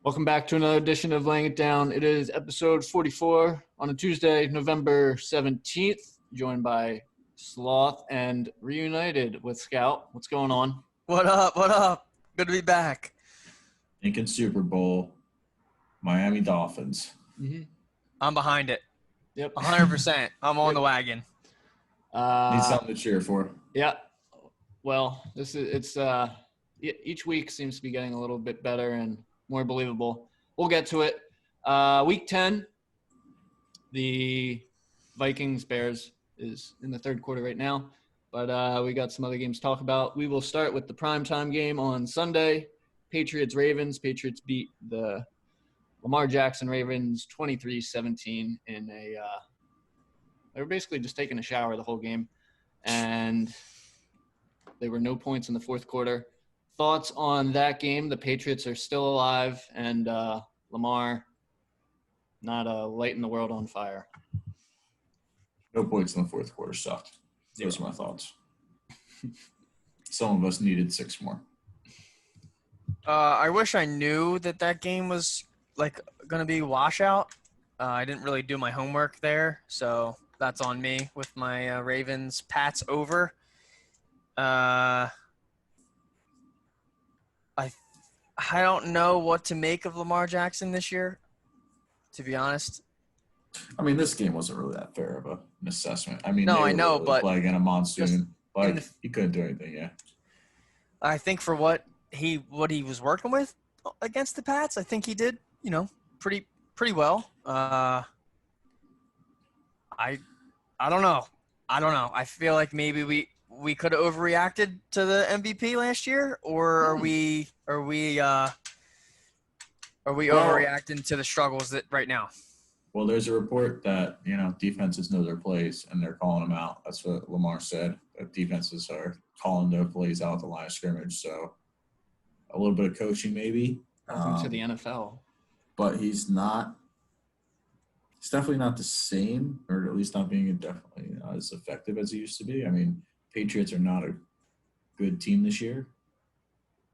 Welcome back to another edition of Laying It Down. It is episode 44 on a Tuesday, November 17th, joined by Sloth and reunited with Scout. What's going on? What up? What up? Good to be back. Thinking Super Bowl, Miami Dolphins. Mm-hmm. I'm behind it. Yep. 100%. I'm on the wagon. Need something to cheer for. Yeah. Well, each week seems to be getting a little bit better and more believable. We'll get to it. Week 10, the Vikings-Bears is in the third quarter right now, but we got some other games to talk about. We will start with the primetime game on Sunday, Patriots-Ravens. Patriots beat the Lamar Jackson Ravens 23-17 in they were basically just taking a shower the whole game, and there were no points in the fourth quarter. Thoughts on that game? The Patriots are still alive, and Lamar not lighting the world on fire. No points in the fourth quarter sucked. Those are my thoughts. Some of us needed 6 more. I wish I knew that game was going to be washout. I didn't really do my homework there, so that's on me with my Ravens Pats over. I don't know what to make of Lamar Jackson this year, to be honest. I mean, this game wasn't really that fair of an assessment. I mean, No, they were I know, literally but playing in a monsoon. He couldn't do anything, yeah. I think for what he was working with against the Pats, I think he did, pretty well. I don't know. I feel like maybe we could have overreacted to the MVP last year, or are we overreacting to the struggles that right now? Well, there's a report that, defenses know their plays and they're calling them out. That's what Lamar said, that defenses are calling their plays out at the line of scrimmage. So a little bit of coaching maybe. Welcome to the NFL. But he's definitely not the same, or at least not being definitely not as effective as he used to be. I mean, Patriots are not a good team this year.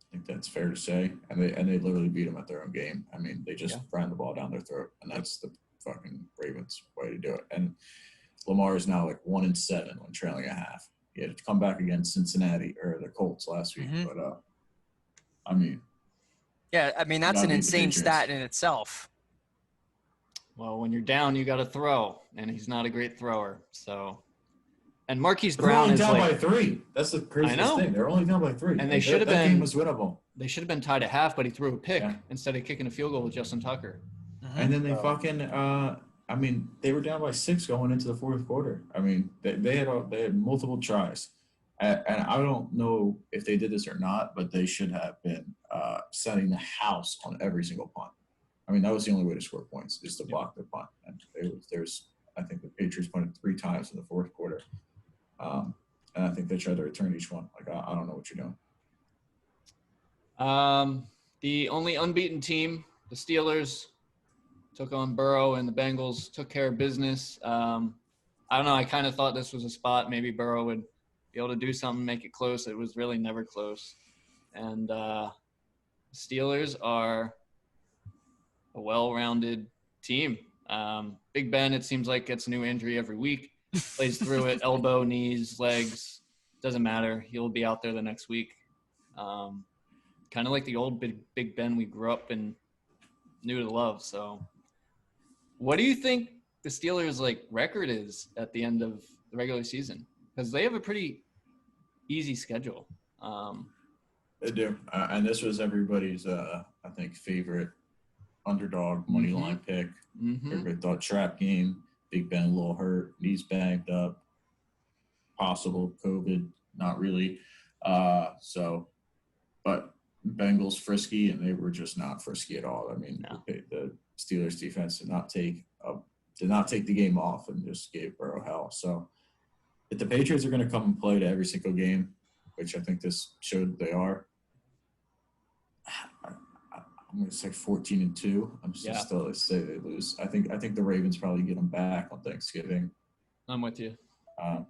I think that's fair to say. And they literally beat them at their own game. I mean, they just ran the ball down their throat, and that's the fucking Ravens way to do it. And Lamar is now 1-7 when trailing a half. He had to come back against Cincinnati or the Colts last week. Mm-hmm. But I mean, yeah, I mean that's an insane stat in itself. Well, when you're down, you got to throw, and he's not a great thrower. So, and Marquise they're Brown only is down by 3. That's the craziest thing. They're only down by 3, and they should have been. That game was winnable. They should have been tied at half, but he threw a pick instead of kicking a field goal with Justin Tucker. Mm-hmm. And then they they were down by 6 going into the fourth quarter. I mean, they had multiple tries. And I don't know if they did this or not, but they should have been setting the house on every single punt. I mean, that was the only way to score points, is to block the punt. And I think the Patriots punted 3 times in the fourth quarter. And I think they tried to return each one. I don't know what you're doing. The only unbeaten team, the Steelers, took on Burrow, and the Bengals took care of business. I don't know. I kind of thought this was a spot. Maybe Burrow would be able to do something, make it close. It was really never close. And the Steelers are a well-rounded team. Big Ben, it seems like, gets a new injury every week. Plays through it, elbow, knees, legs, doesn't matter. He'll be out there the next week. Kind of like the old Big Ben we grew up and knew to love. So what do you think the Steelers' record is at the end of the regular season? Because they have a pretty easy schedule. They do. And this was everybody's, I think, favorite underdog money line pick. Mm-hmm. Everybody thought trap game. Big Ben a little hurt, knees banged up, possible COVID, not really. But Bengals frisky, and they were just not frisky at all. I mean, the Steelers defense did not take the game off and just gave Burrow hell. So if the Patriots are going to come and play to every single game, which I think this showed they are, I'm going to say 14-2. I'm just still say they lose. I think the Ravens probably get them back on Thanksgiving. I'm with you. And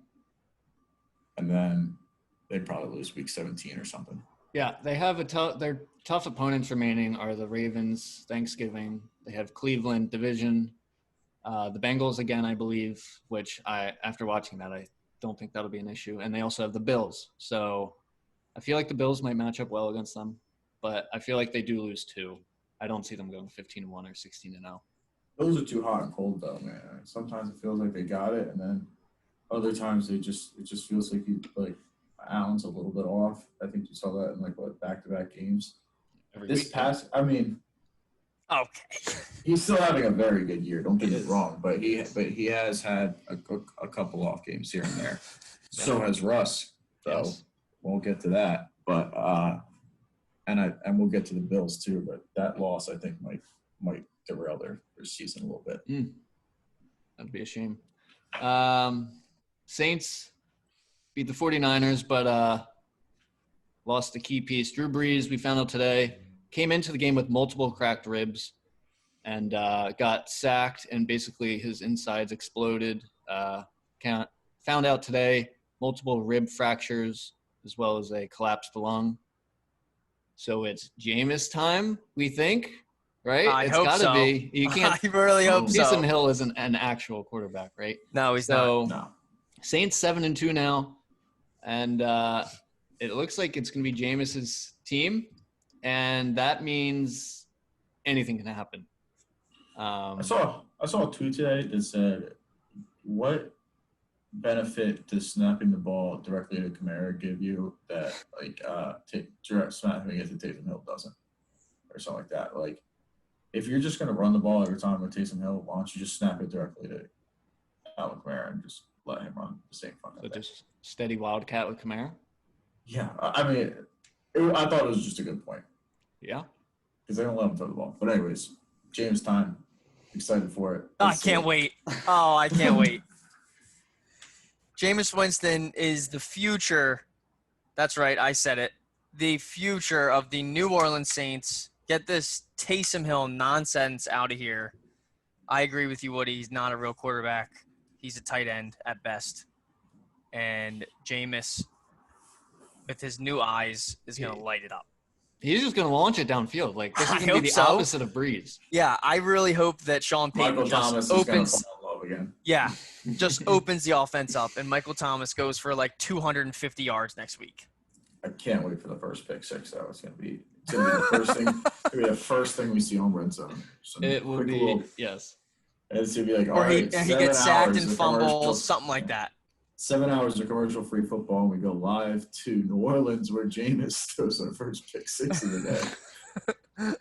then they'd probably lose week 17 or something. Yeah, they have they're tough opponents remaining are the Ravens, Thanksgiving. They have Cleveland division, the Bengals again, I believe, which after watching that, I don't think that'll be an issue. And they also have the Bills. So I feel like the Bills might match up well against them, but I feel like they do lose 2. I don't see them going 15-1 or 16-0. Those are too hot and cold, though, man. Sometimes it feels like they got it, and then other times it just feels like Allen's a little bit off. I think you saw that in back-to-back games. Okay. He's still having a very good year. Don't get me wrong, but he has had a couple off games here and there. So has Russ. So we'll get to that, but and we'll get to the Bills too. But that loss, I think, might derail their season a little bit. That'd be a shame. Saints beat the 49ers, but lost a key piece. Drew Brees, we found out today, came into the game with multiple cracked ribs and got sacked, and basically his insides exploded. Found out today multiple rib fractures as well as a collapsed lung. So it's Jameis time, we think, right? I It's hope gotta so. be. You can't. I really hope so. Taysom Hill isn't an actual quarterback, right? No, he's So No. Saints 7-2 now, and it looks like it's going to be Jameis's team, and that means anything can happen. I saw a tweet today that said, "What benefit does snapping the ball directly to Kamara give you that direct snapping it to Taysom Hill doesn't?" Or something like that. Like, if you're just going to run the ball every time with Taysom Hill, why don't you just snap it directly to Alvin Kamara and just let him run the same fucking So thing? just steady wildcat with Kamara. Yeah, I mean, I thought it was just a good point Yeah. because they don't let him throw the ball. But anyways, James time, excited for it. I can't wait. Oh, I can't wait. Jameis Winston is the future. That's right. I said it. The future of the New Orleans Saints. Get this Taysom Hill nonsense out of here. I agree with you, Woody. He's not a real quarterback. He's a tight end at best. And Jameis, with his new eyes, is going to light it up. He's just going to launch it downfield. Like, this is I going to be hope the so. opposite of Breeze. Yeah, I really hope that Sean Payton Michael just Thomas is going to opens. fall in love again. Yeah, just opens the offense up, and Michael Thomas goes for like 250 yards next week. I can't wait for the first pick six, though. It's gonna be the first thing. It's gonna be the first thing we see on red zone. It will be, yes. It's gonna be like, all Or he right, gets sacked and of fumbles, commercial- something like that. 7 hours of commercial-free football, and we go live to New Orleans, where Jameis throws our first pick six of the day.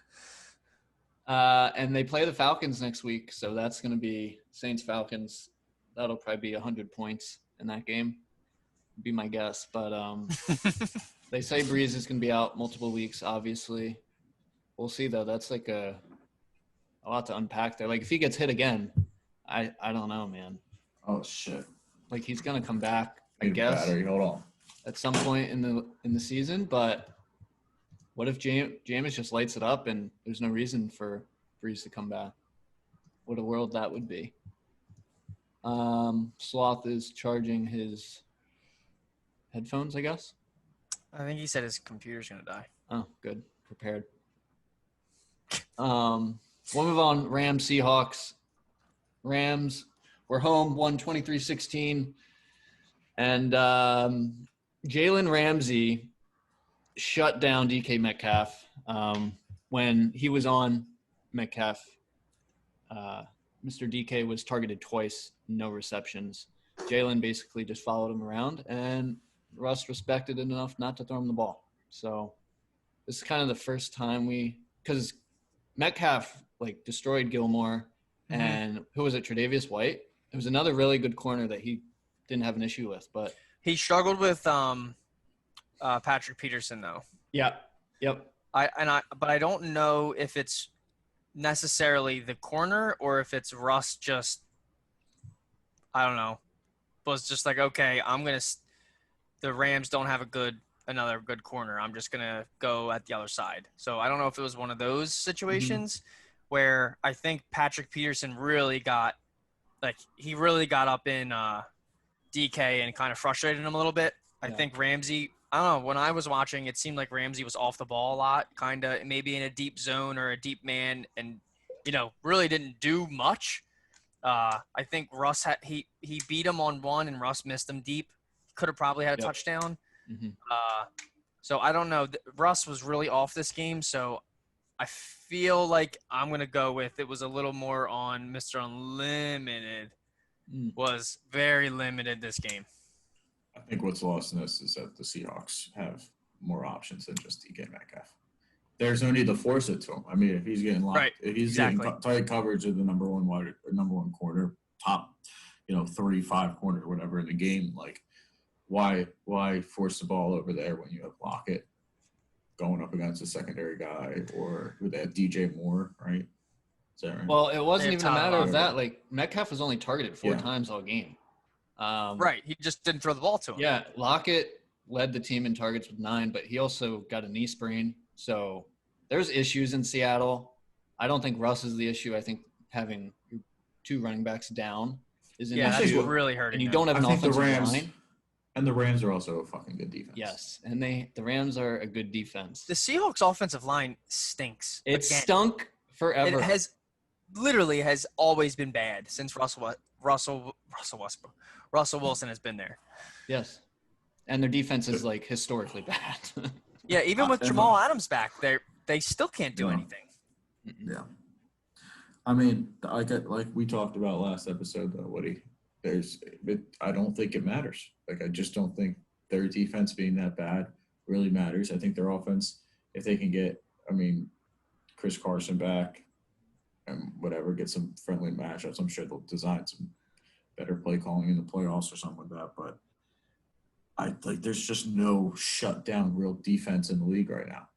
And they play the Falcons next week, so that's going to be Saints-Falcons. That'll probably be 100 points in that game, be my guess. But they say Breeze is going to be out multiple weeks, obviously. We'll see, though. That's like a lot to unpack there. Like, if he gets hit again, I don't know, man. Oh shit! Like, he's going to come back, I Need guess, battery. Hold on. at some point in the season. But what if Jameis just lights it up and there's no reason for Breeze to come back? What a world that would be. Sloth is charging his headphones, I guess. I think he said his computer's going to die. Oh, good. Prepared. We'll move on. Rams, Seahawks. Rams were home, won 23-16. And Jalen Ramsey shut down DK Metcalf when he was on Metcalf. Mr. DK was targeted twice, no receptions. Jalen basically just followed him around, and Russ respected it enough not to throw him the ball. So this is kind of the first time because Metcalf like destroyed Gilmore, and who was it? Tre'Davious White. It was another really good corner that he didn't have an issue with, but He struggled with Patrick Peterson, though. yep. But I don't know if it's necessarily the corner or if it's Russ just, I don't know, was just like, okay, the Rams don't have another good corner. I'm just going to go at the other side. So I don't know if it was one of those situations where I think Patrick Peterson really got up in DK and kind of frustrated him a little bit. I think Ramsey, I don't know. When I was watching, it seemed like Ramsey was off the ball a lot, kind of maybe in a deep zone or a deep man, and really didn't do much. I think Russ he beat him on one, and Russ missed him deep. Could have probably had a Yep. touchdown. Mhm. So I don't know. Russ was really off this game, so I feel like I'm gonna go with it was a little more on Mr. Unlimited. Mm. Was very limited this game. I think what's lost in this is that the Seahawks have more options than just DK Metcalf. There's no need to force it to him. I mean, if he's getting locked, Right, if he's exactly. getting tight coverage of the number one corner, top, 35 corner or whatever in the game, like why force the ball over there when you have Lockett going up against a secondary guy, or would they have DJ Moore, right? Is that right? Well, it wasn't They have even a matter of Tyler that. Like Metcalf was only targeted 4 Yeah. times all game. Right. He just didn't throw the ball to him. Yeah, Lockett led the team in targets with 9, but he also got a knee sprain. So there's issues in Seattle. I don't think Russ is the issue. I think having 2 running backs down is an Yeah, that's issue. really hurting. And you him. don't have an I think the offensive Rams line. and the Rams are also a fucking good defense. Yes, and the Rams are a good defense. The Seahawks offensive line stinks. It Again. stunk forever. It has always been bad since Russell Wilson has been there. Yes, and their defense is like historically bad. Yeah, even with And Jamal Adams back, they still can't do No. anything. Yeah. I mean, like we talked about last episode, though, Woody. I don't think it matters. Like, I just don't think their defense being that bad really matters. I think their offense, if they can get, Chris Carson back and whatever, get some friendly matchups, I'm sure they'll design some better play calling in the playoffs or something like that. But there's just no shutdown real defense in the league right now.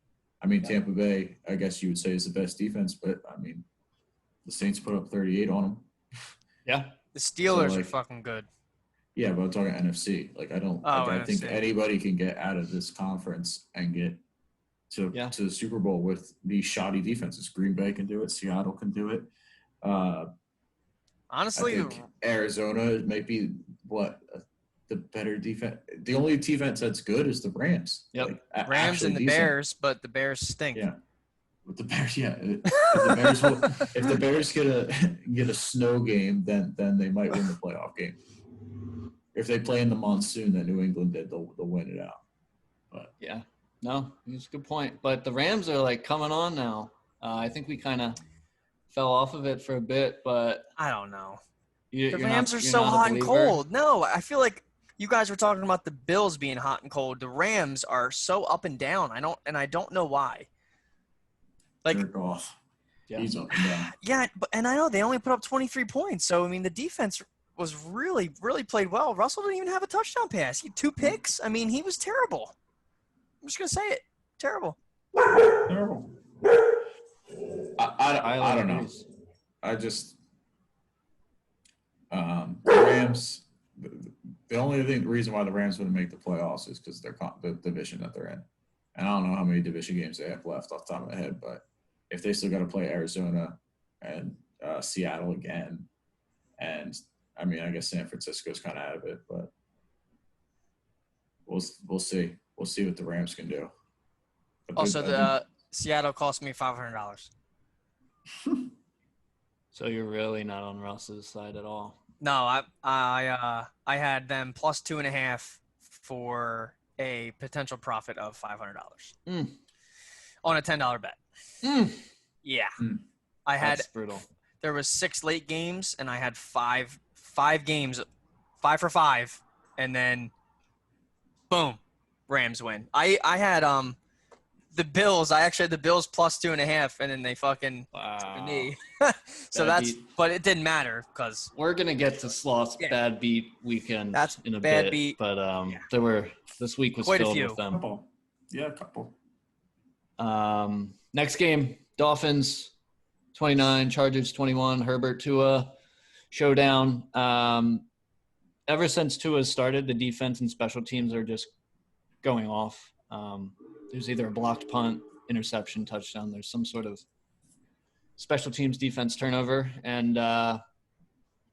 Tampa Bay, I guess you would say, is the best defense, but the Saints put up 38 on them. Yeah, The Steelers like- are fucking good. Yeah, but I'm talking NFC. I think NFC. anybody can get out of this conference and get to the Super Bowl with these shoddy defenses. Green Bay can do it. Seattle can do it. I Honestly, think Arizona might be the better defense. The only defense that's good is the Rams. Yep. Rams Rams and the Bears, but the Bears stink. Yeah. With the Bears, yeah. If the Bears get a snow game, then they might win the playoff game. If they play in the monsoon that New England did, they'll win it out. But yeah. No, it's a good point. But the Rams are like coming on now. I think we kind of fell off of it for a bit, but I don't know. the The Rams are so hot and cold. No, I feel like you guys were talking about the Bills being hot and cold. The Rams are so up and down. I don't know why. Like, jerk off. Yeah. He's up and down. yeah, and I know they only put up 23 points. So the defense was really, really played well. Russell didn't even have a touchdown pass. He had 2 picks. He was terrible. I'm just gonna say it. Terrible. Terrible. I don't know. I just the Rams. The only reason why the Rams wouldn't make the playoffs is because they're the division that they're in, and I don't know how many division games they have left off the top of my head. But if they still got to play Arizona and Seattle again, and I guess San Francisco's kind of out of it, but we'll see. We'll see what the Rams can do. Also, the Seattle cost me $500. So you're really not on Russ's side at all. No, I had them plus 2.5 for a potential profit of $500 on a $10 bet. Yeah, I had. That's brutal. There was 6 late games, and I had five games, 5 for 5, and then boom, Rams win. I had the Bills. I actually had the Bills plus 2.5, and then they fucking Wow. me. So Bad that's, beat. but it didn't matter because We're gonna get to Sloth's Yeah. bad beat weekend That's in a bad bit, beat. but Yeah. this week was Quite a filled few. with them. couple. Yeah, a couple. Next game, Dolphins 29, Chargers 21, Herbert Tua showdown. Ever since Tua started, the defense and special teams are just going off. There's either a blocked punt, interception, touchdown. There's some sort of special teams defense turnover, and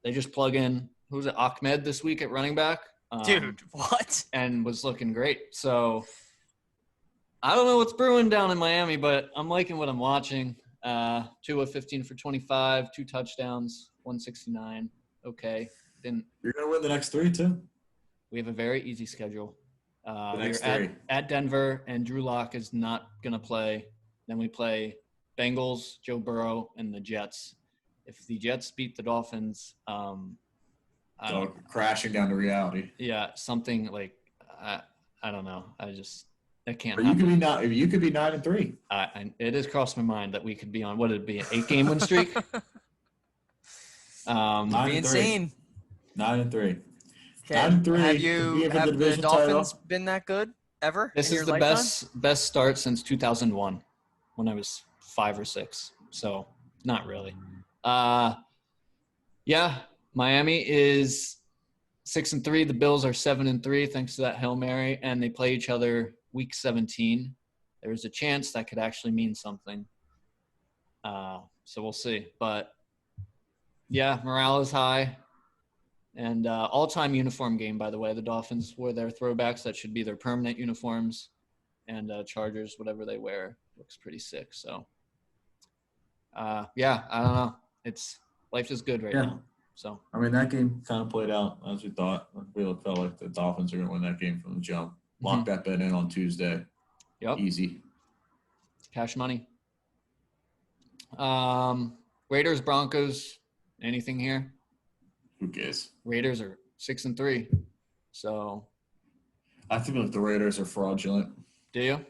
they just plug in, who was it, Ahmed this week at running back. Dude, what? and was looking great. So I don't know what's brewing down in Miami, but I'm liking what I'm watching. Tua 15 for 25, 2 touchdowns, 169. Okay. You're gonna win the next 3 too. We have a very easy schedule. The We're next 3. at Denver, and Drew Lock is not going to play. Then we play Bengals, Joe Burrow, and the Jets. If the Jets beat the Dolphins, I don't, Crashing down to reality. yeah, something like I don't know. That can't Or you happen. could be 9-3. It has crossed my mind that we could be on what would it be, an 8-game win streak? Nine Be and three. insane. 9-3. Okay. 9-3. Have Could be for the the division Dolphins title. been that good ever? This in is your the lifetime? best start since 2001, when I was 5 or 6. So not really. Yeah, Miami is 6-3. The Bills are 7-3, thanks to that Hail Mary, and they play each other week 17. There's a chance that could actually mean something. So we'll see. But yeah, morale is high. And all-time uniform game, by the way. The Dolphins wore their throwbacks. That should be their permanent uniforms. And Chargers, whatever they wear, looks pretty sick. So, yeah, I don't know. Life is good right now. So I mean, that game kind of played out as we thought. We felt like the Dolphins are going to win that game from the jump. Lock that bet in on Tuesday. Yep. Easy. Cash money. Raiders, Broncos, anything here? Who cares? Raiders are 6-3. So I think like the Raiders are fraudulent. do you?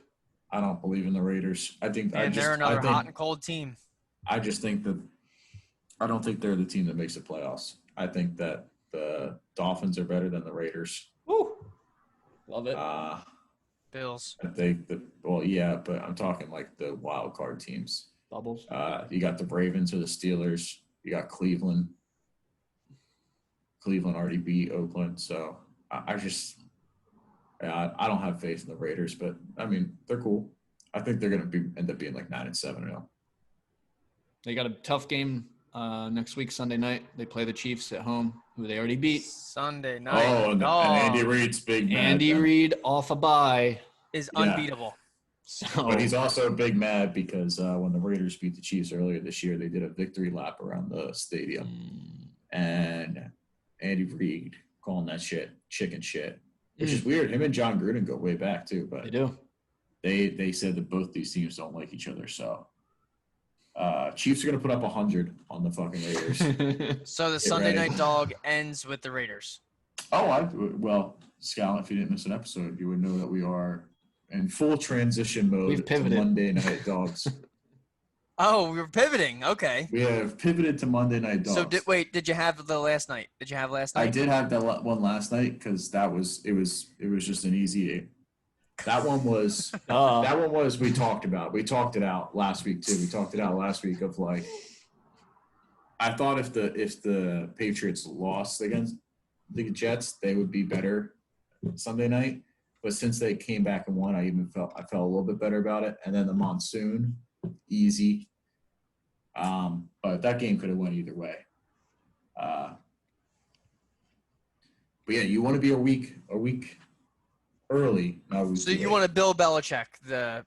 I don't believe in the Raiders. And they're another hot and cold team. I just think that I don't think they're the team that makes the playoffs. I think that the Dolphins are better than the Raiders. Woo. Love it. Bills. I think but I'm talking like the wild card teams. Bubbles. You got the Ravens or the Steelers. You got Cleveland. Cleveland already beat Oakland, so I don't have faith in the Raiders, but I mean they're cool. I think they're going to end up being like 9-7. They got a tough game next week, Sunday night. They play the Chiefs at home, who they already beat. Sunday night. And Andy Reid's big mad. Andy Reid off a bye. Is unbeatable. So, But he's also big mad because when the Raiders beat the Chiefs earlier this year, they did a victory lap around the stadium. And Andy Reid calling that shit chicken shit, which is weird. Him and John Gruden go way back too, but they do. They said that both these teams don't like each other. So Chiefs are going to put up 100 on the fucking Raiders. So the Sunday night dog ends with the Raiders. Well, Scal, if you didn't miss an episode, you would know that we are in full transition mode We've to pivoted. Monday Night Dogs. Oh, we were pivoting. Okay. We have pivoted to Monday Night Dogs. So did you have the last night? Did you have last night? I did have that one last night because it was just an easy. That one was we talked about. We talked it out last week too. We talked it out last week of like I thought if the Patriots lost against the Jets, they would be better Sunday night. But since they came back and won, I felt a little bit better about it. And then the monsoon, easy. But that game could have went either way. But yeah, you want to be a week early. So you want to Bill Belichick the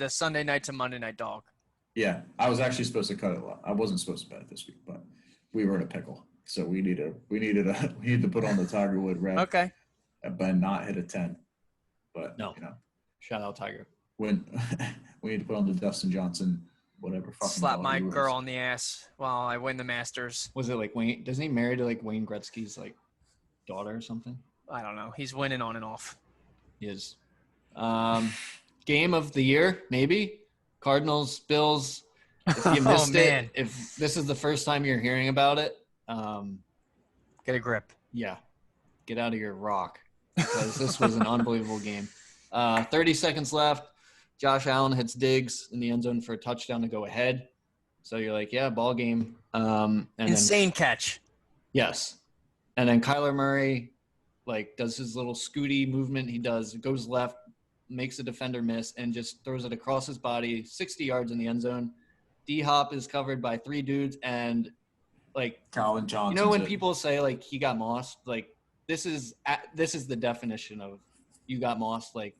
Sunday night to Monday night dog? Yeah, I was actually supposed to cut it. I wasn't supposed to bet it this week, but we were in a pickle, so we needed to put on the Tiger Wood red. Okay. But not hit a 10. But No. Shout out Tiger. When we need to put on the Dustin Johnson, whatever. Fucking Slap dog my he was. girl on the ass while I win the Masters. Was it like Wayne? Doesn't he marry to like Wayne Gretzky's like daughter or something? I don't know. He's winning on and off. He is. Game of the year, maybe. Cardinals, Bills. If you missed man. it, if this is the first time you're hearing about it, Get a grip. yeah, get out of your rock because this was an unbelievable game. 30 seconds left. Josh Allen hits Diggs in the end zone for a touchdown to go ahead. So you're like, yeah, ball game. And Insane catch. Yes. And then Kyler Murray, like, does his little scooty movement. He goes left, makes the defender miss, and just throws it across his body, 60 yards in the end zone. D-Hop is covered by 3 dudes, and, like, Calvin Johnson. you know when people say, like, he got mossed? Like, this is the definition of you got Moss. Like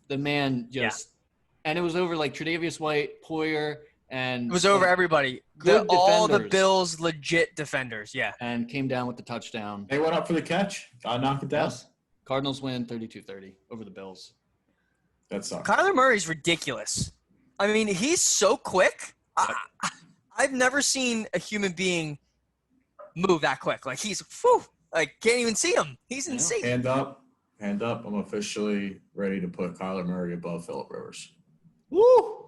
the man just, and it was over like Tre'Davious White, Poyer, and It was over everybody. good All the defenders. Bills legit defenders. Yeah. and came down with the touchdown. They went up for the catch. I knocked it down. Yes. Cardinals win 32-30 over the Bills. That sucks. Kyler Murray's ridiculous. I mean, he's so quick. I've never seen a human being move that quick. Like he's, like can't even see him. He's insane. Hand up. I'm officially ready to put Kyler Murray above Phillip Rivers. Woo!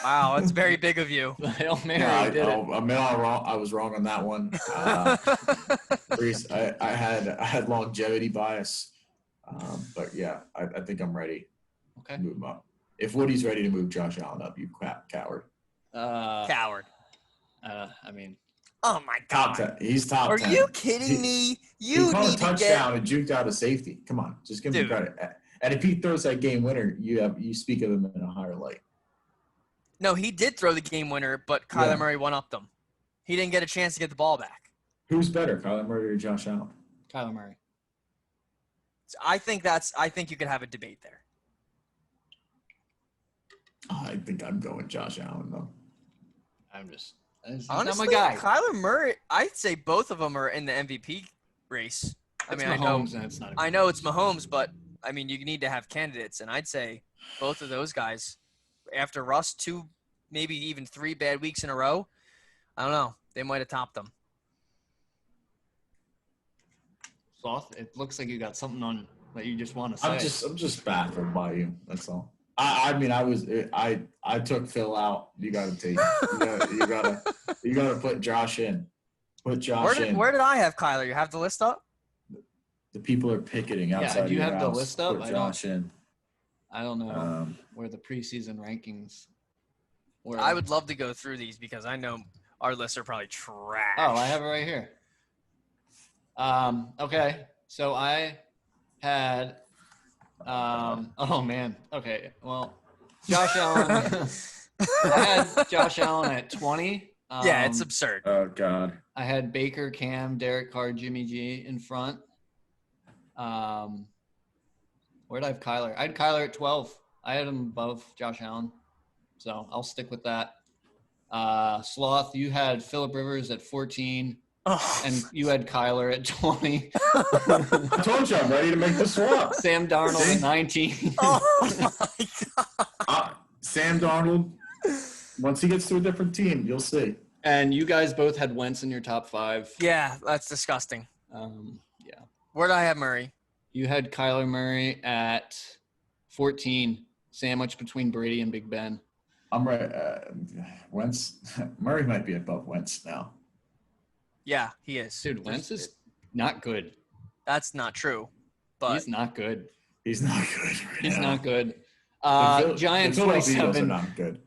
Wow, that's very big of you. The Hail Mary Yeah, did it. I was wrong on that one. Reese, I had longevity bias, but yeah, I think I'm ready Okay. to move him up. If Woody's ready to move Josh Allen up, you coward. Coward. I mean, Oh my Top God. 10. He's top Are 10. you kidding me? He You caught a need to get. touchdown and juked out a safety. Come on, just give him Dude. credit. And if he throws that game winner, you speak of him in a higher light. No, he did throw the game winner, but Kyler Yeah. Murray one upped them. He didn't get a chance to get the ball back. Who's better, Kyler Murray or Josh Allen? Kyler Murray. So I think you could have a debate there. I think I'm going Josh Allen though. He's Honestly, not my guy. Kyler Murray, I'd say both of them are in the MVP race. I It's mean, I know Mahomes, and it's not. I know it's Mahomes, but I mean, you need to have candidates, and I'd say both of those guys, after Russ 2, maybe even 3 bad weeks in a row, I don't know, they might have topped them. Sloth. It looks like you got something on that you just want to say. I'm just baffled by you. That's all. I took Phil out. You got to take. You got to put Josh in. Put Josh in. Where did I have Kyler? You have the list up? The people are picketing outside. do you your have the house. list up? Put I don't- Josh in. I don't know Um, where the preseason rankings were. I would love to go through these because I know our lists are probably trash. Oh, I have it right here. Okay. So I had. Oh man. Okay. Well, Josh Allen. I had Josh Allen at 20. Yeah, it's absurd. Oh God. I had Baker, Cam, Derek Carr, Jimmy G in front. Where'd I have Kyler? I had Kyler at 12. I had him above Josh Allen. So I'll stick with that. Sloth, you had Phillip Rivers at 14, Oh. and you had Kyler at 20. I told you I'm ready to make the swap. Sam Darnold See? at 19. Oh my God. Sam Darnold. Once he gets to a different team, you'll see. And you guys both had Wentz in your top 5. Yeah, that's disgusting. Yeah. Where'd I have Murray? You had Kyler Murray at 14, sandwiched between Brady and Big Ben. I'm right. Wentz. Murray might be above Wentz now. Yeah, he is. Dude, Wentz is not good. That's not true. But He's not good. He's not good. Right He's now. not good. The Giants Philadelphia Eagles are 27. not good.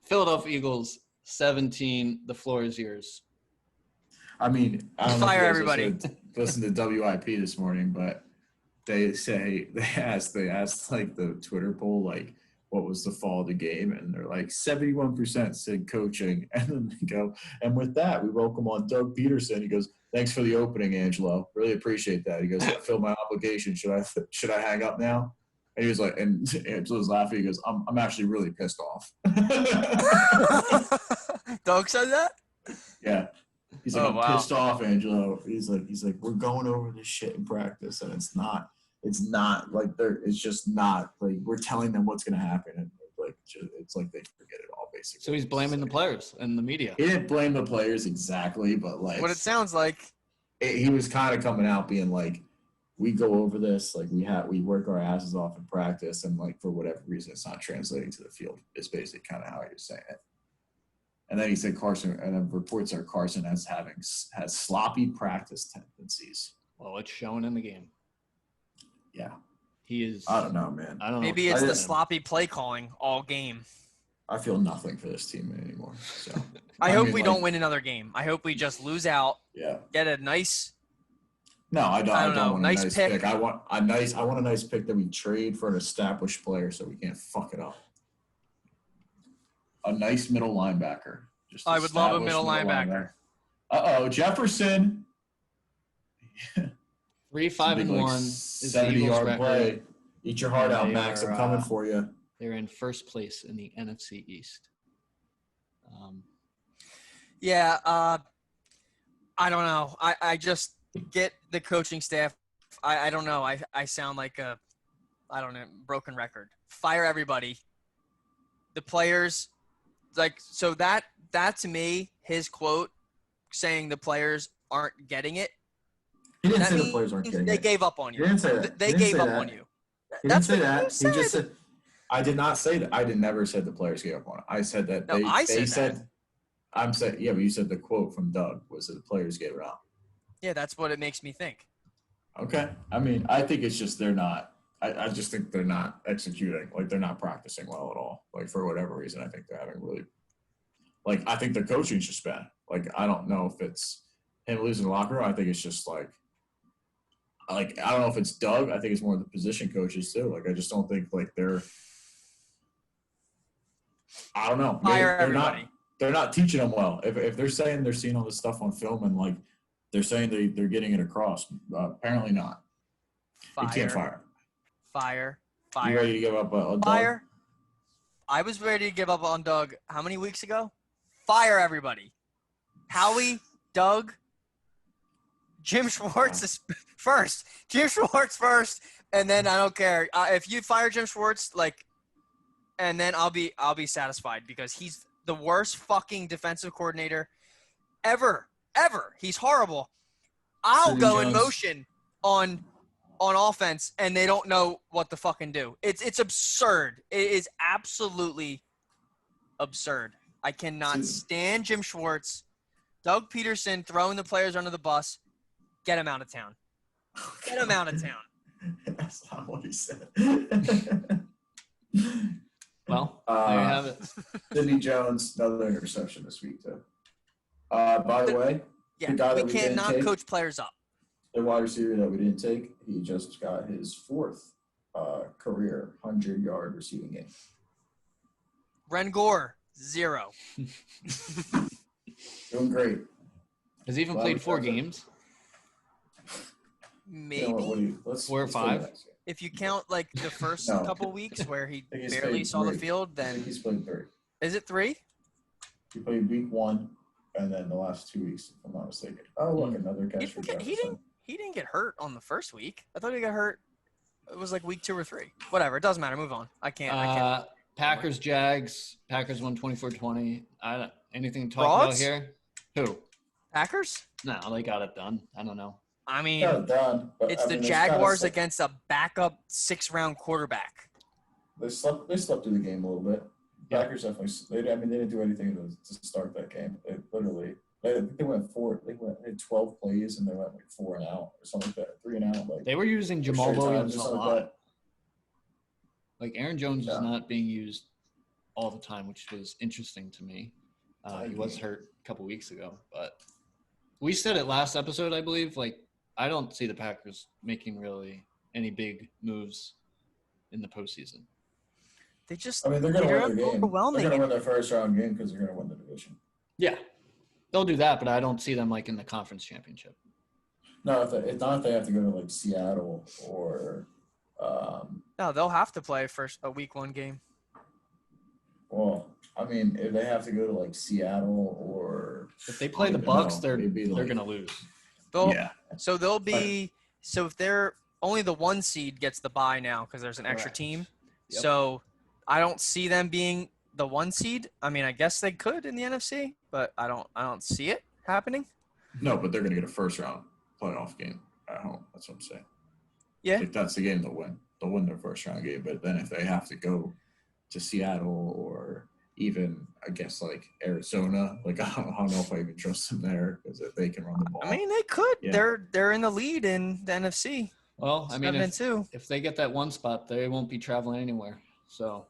Philadelphia Eagles 17. The floor is yours. I mean, I don't know if Fire you guys everybody. listened to WIP this morning, but they asked like the Twitter poll like what was the fall of the game, and they're like 71% said coaching, and then they go, and with that we welcome on Doug Peterson. He goes, thanks for the opening, Angelo. Really appreciate that. He goes, I filled my obligation. Should I hang up now? And he was like, and Angelo's laughing. He goes, I'm actually really pissed off. Doug said that? Yeah. He's like, Oh, I'm wow. pissed off, Angelo. He's like, we're going over this shit in practice, and it's not like it's just not like we're telling them what's gonna happen, and like it's like they forget it all basically. So he's blaming the players and the media. He didn't blame the players exactly, but like What it sounds like. he was kind of coming out being like, we go over this, like we work our asses off in practice, and like for whatever reason it's not translating to the field. Is basically kind of how he was saying it. And then he said Carson, and then reports are Carson has sloppy practice tendencies. Well, it's showing in the game. Yeah, He is. I don't know, man. I don't know. Maybe it's I the didn't- sloppy play calling all game. I feel nothing for this team anymore. So I hope mean, we like, don't win another game. I hope we just lose out, Yeah. get a nice. No, I don't. I I don't don't know, want nice a nice pick. pick. I want a nice pick that we trade for an established player so we can't fuck it up. A nice middle linebacker. Just I would love a established middle linebacker. Uh-oh, Jefferson. 3 5 and 1 is the 70 Eagles' yard record. play. Eat your heart out, They Max. are, I'm coming for you. They're in first place in the NFC East. Yeah, I don't know. I just get the coaching staff. I don't know. I sound like a, I don't know, broken record. Fire everybody. The players, like, so that to me, his quote saying the players aren't getting it, He didn't that say the means players aren't getting they it. gave up on He you. didn't say that. They He didn't gave say up that. on you. He That's didn't say what you that. said. He just said, I did not say that. I did never said the players gave up on it. I said that No, I said that. I'm saying, yeah, but you said the quote from Doug was that the players gave it up. Yeah, that's what it makes me think. Okay. I mean, I think it's just they're not. I just think they're not executing. Like, they're not practicing well at all. Like, for whatever reason, I think they're having really – like, I think the coaching's just bad. Like, I don't know if it's him losing the locker room. I think it's just like, I don't know if it's Doug. I think it's more the position coaches, too. Like, I just don't think, like, they're – I don't know. Fire everybody. They're not teaching them well. If they're saying they're seeing all this stuff on film and, like, they're saying they're getting it across, apparently not. Fire. You can't fire. Fire. You ready to give up on Doug? Fire. I was ready to give up on Doug how many weeks ago? Fire everybody. Howie, Doug, Jim Schwartz is first. Jim Schwartz first, and then I don't care. If you fire Jim Schwartz, like, and then I'll be satisfied because he's the worst fucking defensive coordinator ever. He's horrible. I'll Sidney go in Jones. motion on offense, and they don't know what to fucking do. It's absurd. It is absolutely absurd. I cannot stand Jim Schwartz. Doug Peterson throwing the players under the bus. Get him out of town. Get him out of town. That's not what he said. Well, there you have it. Sidney Jones, another interception this week, too. By the way, Yeah, the guy we that we didn't cannot take, coach players up. the wide receiver that we didn't take, he just got his fourth career 100-yard receiving game. Ren Gore, 0. Doing great. Has he even played 4 games? Maybe. You know what, let's 4 or let's go to 5? the next game. If you count like the first No. couple weeks where he I think he's barely played saw the 3. field, I then think he's played 3. is it 3? He played week 1, and then the last 2 weeks, if I'm not mistaken. Oh, look, another catch for Jefferson. He didn't get hurt on the first week. I thought he got hurt. It was like week 2 or 3. Whatever. It doesn't matter. Move on. I can't. Packers, Jags. Packers won 24-20. Anything to talk Frauds? about here? Who? Packers? No, they got it done. I don't know. I mean, Not done, but it's I the mean, there's kinda Jaguars stuff- against a backup 6th-round quarterback. They slept through the game a little bit. Yeah. Packers definitely. They didn't do anything to start that game. They literally. I think they went 4. They had 12 plays and they went like 4 and out or something like that. 3 and out. Like They were using Jamal straight Williams times or a something lot. like that. Like Aaron Jones Yeah. was not being used all the time, which was interesting to me. He was hurt a couple weeks ago, but we said it last episode, I believe. Like, I don't see the Packers making really any big moves in the postseason. They just I mean, they're going to win their game. overwhelming. They're going to win their first round game because they're going to win the division. Yeah, they'll do that, but I don't see them like in the conference championship. No, if not, if they have to go to like Seattle or, No, they'll have to play first a week 1 game. well, I mean, if they have to go to like Seattle or If they play the I don't Bucks, know, they're maybe, like- gonna lose. So they'll be so if they're only the 1 seed gets the bye now because there's an extra Correct. team. Yep. So I don't see them being the 1 seed. I mean, I guess they could in the NFC, but I don't see it happening. No, but they're going to get a first round playoff game at home. That's what I'm saying. Yeah. Like, that's the game they'll win. They'll win their first round game. But then if they have to go to Seattle or even, I guess, like Arizona, like I don't know if I even trust them there because if they can run the ball. I mean, they could. Yeah. They're in the lead in the NFC. Well, I mean, 7-2. if they get that 1 spot, they won't be traveling anywhere. So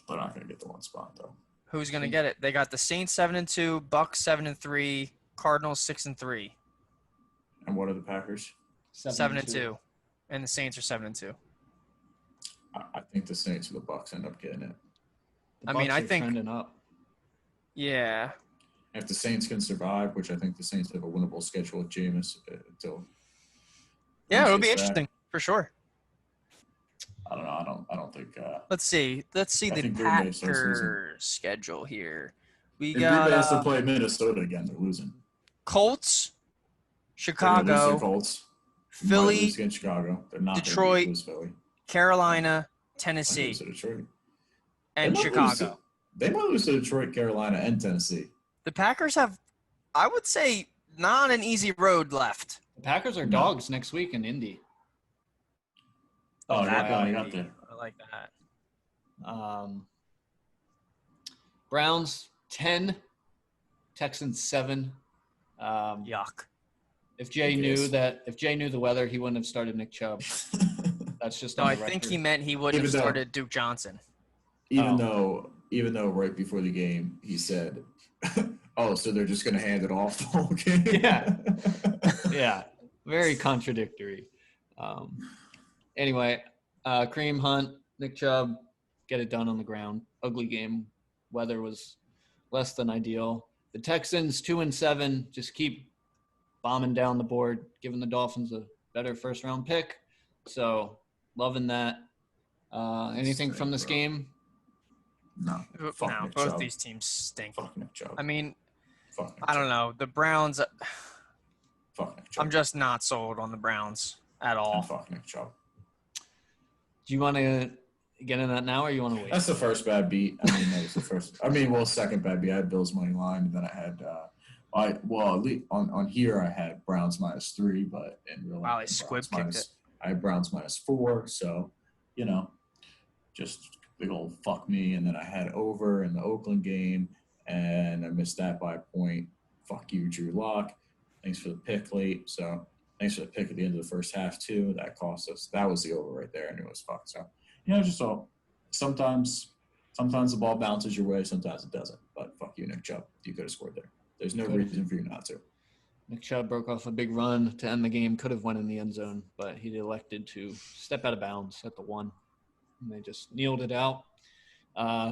they're not going to get the 1 spot, though. Who's gonna get it? They got the Saints 7-2, Bucks 7-3, Cardinals 6-3, And what are the Packers? 7-2, and the Saints are 7-2. I think the Saints or the Bucks end up getting it. The I mean, Bucks I are think- trending up. Yeah. If the Saints can survive, which I think the Saints have a winnable schedule with Jameis until Yeah, it'll be Gets back. interesting for sure. I don't know. I don't think. Let's see. Let's see I the think Green Bay starts losing. Packers schedule here. We If Green Bay has to got play Minnesota again, they're losing. Colts, They're gonna lose to the Chicago, Colts. Might Philly, lose against Chicago. They're not Detroit, gonna lose Philly. Carolina, Might Tennessee, lose to Detroit. and They might lose Chicago. They might lose to Detroit, Carolina, and Tennessee. The Packers have, I would say, not an easy road left. The Packers are No. dogs next week in Indy. Oh, I that got might be- there. I like that. Browns 10, Texans 7. Yuck. If Jay knew the weather, he wouldn't have started Nick Chubb. That's just No, on I the think record. he meant he wouldn't have Even though- started Duke Johnson. Even Oh. though right before the game he said, "Oh, so they're just gonna hand it off the whole game." Yeah. Yeah, very contradictory. Anyway, Kareem Hunt, Nick Chubb, get it done on the ground. Ugly game. Weather was less than ideal. The Texans 2-7, just keep bombing down the board, giving the Dolphins a better first round pick. So loving that. Anything from this game? No. Fuck No, Nick both Chubb. these teams stink. Fuck Nick Chubb. I mean, Fuck Nick I don't Chubb. know. The Browns, Fuck Nick Chubb. I'm just not sold on the Browns at all. And fuck Nick Chubb. Do you want to get in that now or you want to wait? That's the first bad beat. I mean, that was the first. Second bad beat. I had Bills money line, and then I had. At least on here I had Browns -3, but in real life, Wow, they squib kicked it. I had Browns -4, so just big old fuck me. And then I had over in the Oakland game, and I missed that by a point. Fuck you, Drew Lock. Thanks for the pick late. So thanks for the pick at the end of the first half too. That cost us. That was the over right there, and it was fucked. So just all sometimes the ball bounces your way, sometimes it doesn't. But fuck you, Nick Chubb. You could have scored there. There's no reason for you not to. Nick Chubb broke off a big run to end the game. Could have went in the end zone, but he elected to step out of bounds at the 1. And they just kneeled it out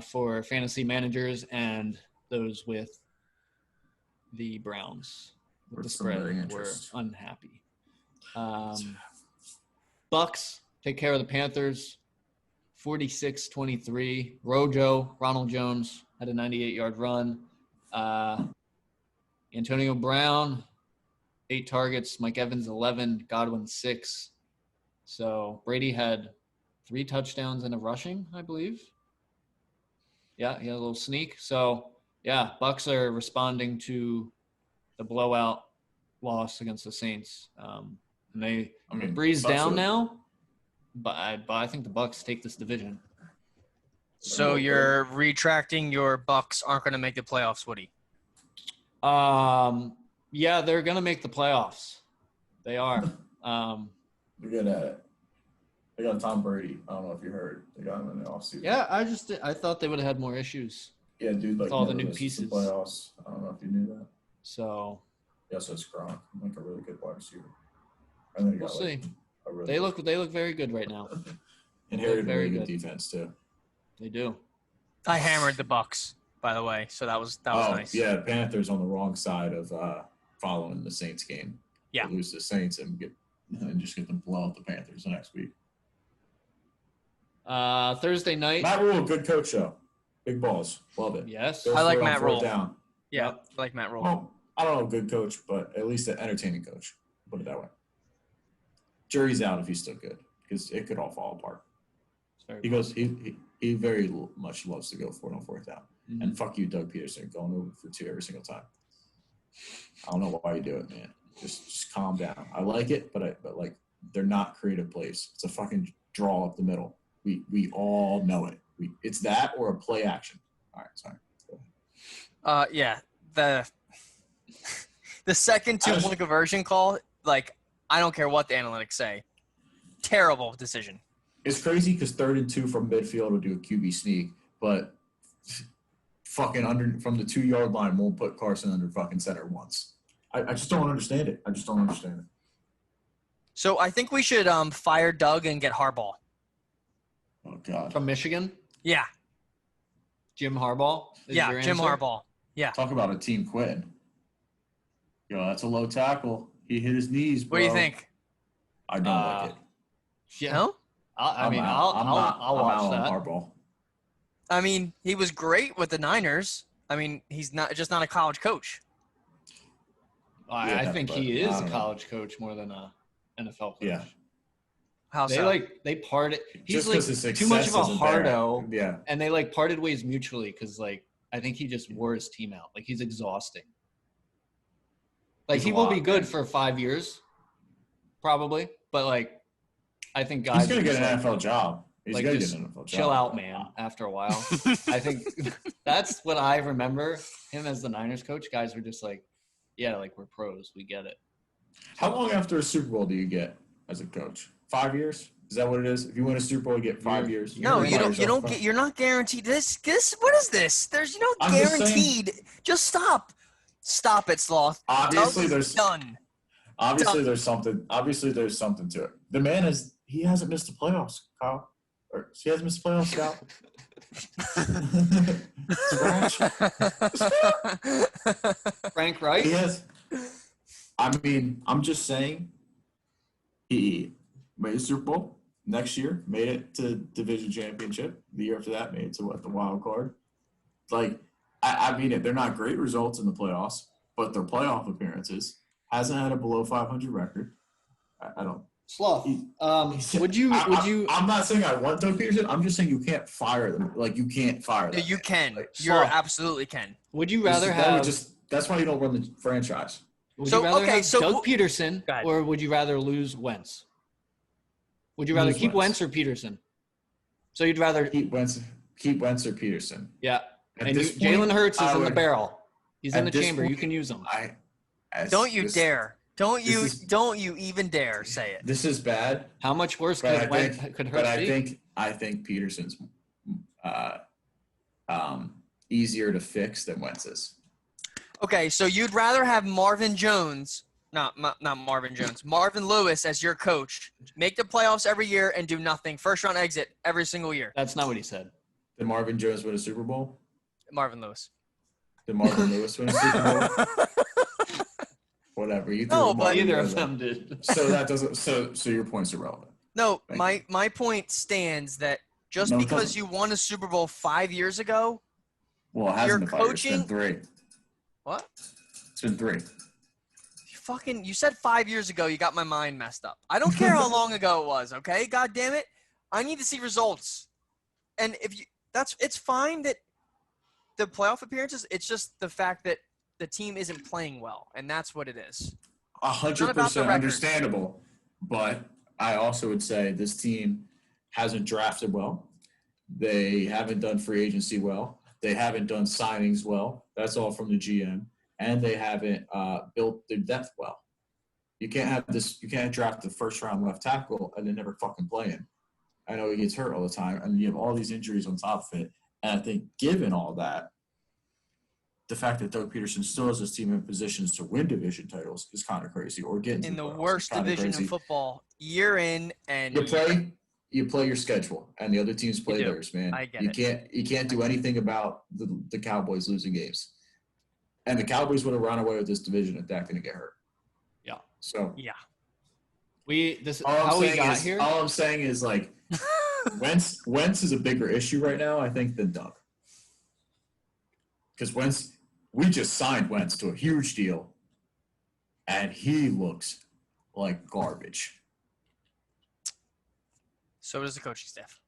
for fantasy managers and those with the Browns. With the some very spread were interest. unhappy. Bucks take care of the Panthers 46-23. Rojo, Ronald Jones had a 98-yard run. Antonio Brown, 8 targets. Mike Evans, 11. Godwin, 6. So Brady had 3 touchdowns and a rushing, I believe. Yeah, he had a little sneak. So, yeah, Bucks are responding to the blowout loss against the Saints. And they breeze Bucks down are- now, but I think the Bucks take this division. So you're retracting your Bucks aren't going to make the playoffs, Woody. Yeah, they're gonna make the playoffs. They are. They're good at it. They got Tom Brady. I don't know if you heard. They got him in the offseason. Yeah, I thought they would have had more issues. Yeah, dude. Like With all the never new misses pieces. The playoffs. I don't know if you knew that. So He also has Gronk, like a really good wide receiver. And then he we'll got see. a really They look very good right now. inherited very very good good. defense too. They do. I hammered the Bucks, by the way, so that was nice. Yeah, Panthers on the wrong side of following the Saints game. Yeah. They lose to the Saints and just get them blow out the Panthers the next week. Thursday night. Matt Rule, good coach show. Big balls. Love it. Yes. Go I like for it on Matt fourth Rule. Down. Yeah, Yep. I like Matt Rule. Well, I don't know, good coach, but at least an entertaining coach. Put it that way. Jury's out if he's still good, because it could all fall apart. It's very He goes. He very much loves to go for it on fourth down. Mhm. And fuck you, Doug Peterson, going over for 2 every single time. I don't know why you do it, man. Just calm down. I like it, but like they're not creative plays. It's a fucking draw up the middle. We all know it. It's that or a play action. All right, sorry. Yeah, the second I 2-point conversion call, like I don't care what the analytics say, terrible decision. It's crazy because 3rd and 2 from midfield will do a QB sneak, but fucking under from the 2-yard line won't put Carson under fucking center once. I just don't understand it. I just don't understand it. So I think we should fire Doug and get Harbaugh. Oh God. From Michigan, Yeah, Jim Harbaugh. Is yeah, your Jim answer? Harbaugh. Yeah. Talk about a team quitting. Yo, that's a low tackle. He hit his knees, bro. What do you think? I don't like it. Yeah. No? I'm I'll out watch on that. Harbaugh. I mean, he was great with the Niners. I mean, he's not a college coach. I Yeah, think but he I is a don't know. college coach more than a NFL coach. Yeah. How They so? they parted. He's Just like 'cause his too much of a success isn't there. hardo, Yeah. and they like parted ways mutually because like I think he just wore his team out. Like he's exhausting. Like He's he a will lot, be good man. for 5 years, probably, but like I think He's guys going are to get just an like, NFL job. He's like going to get just an NFL job. chill out, man. After a while, I think that's what I remember him as the Niners coach. Guys were just like, yeah, like we're pros, we get it. How long after a Super Bowl do you get as a coach? 5 years? Is that what it is? If you win a Super Bowl, you get 5 years. No, You're you right. don't get. You're not guaranteed. This. What is this? There's I'm just saying- guaranteed. Just stop. Stop it, Sloth. Obviously, Doug is there's done. obviously Done. there's something. Obviously, there's something to it. The man he hasn't missed the playoffs, Kyle. Or he hasn't missed the playoffs, Scott. Frank Reich. He has. I mean, I'm just saying. He made a Super Bowl next year. Made it to division championship. The year after that, made it to the wild card. Like, I mean, they're not great results in the playoffs, but their playoff appearances hasn't had a below 500 record. I don't. Sloth. Would you? I'm not saying I want Doug Peterson. I'm just saying you can't fire them. Like you can't fire them. You can. Like, You Sloth. absolutely can. Would you rather have? That's why you don't run the franchise. Would So, you rather okay, have so Doug who- Peterson, Go ahead. or would you rather lose Wentz? Would you rather Lose keep Wentz. Wentz or Peterson? So you'd rather, Keep Wentz or Peterson. yeah. At And this Jalen point, Hurts is I in the would- barrel. He's in at the this chamber. You point, can use him. Don't you dare. Don't you? this is- Don't you even dare say it. This is bad, How much worse but could but Hurts be? I think Peterson's easier to fix than Wentz is. Okay, so you'd rather have Marvin Jones, not Marvin Jones, Marvin Lewis as your coach, make the playoffs every year and do nothing, first round exit every single year. That's not what he said. Did Marvin Jones win a Super Bowl? Marvin Lewis. Did Marvin Lewis win a Super Bowl? Whatever. You threw No, Marvin but Neither Jones of out. them did. So that doesn't. So your point's irrelevant. No, Thank my point stands that just No, it because doesn't. you won a Super Bowl 5 years ago, Well, it hasn't You're been 5 years. It's been coaching- 3. what? It's been 3. You said 5 years ago. You got my mind messed up. I don't care how long ago it was. Okay, God damn it, I need to see results. And if you, it's fine that the playoff appearances. It's just the fact that the team isn't playing well, and that's what it is. 100% record. understandable, but I also would say this team hasn't drafted well. They haven't done free agency well. They haven't done signings well. That's all from the GM, and they haven't built their depth well. You can't have this. You can't draft the first round left tackle and then never fucking play him. I know he gets hurt all the time, and you have all these injuries on top of it. And I think, given all that, the fact that Doug Peterson still has his team in positions to win division titles is kind of crazy. Or get into In the playoffs is worst kinda division crazy. in football, year in and You play your schedule, and the other teams play do. theirs, man. I get you it. You can't do anything about the Cowboys losing games. And the Cowboys would have run away with this division if Dak didn't get hurt. Yeah. So yeah. all Got here. all I'm saying is like Wentz is a bigger issue right now, I think, than Doug. Because we just signed Wentz to a huge deal, and he looks like garbage. So does the coaching staff.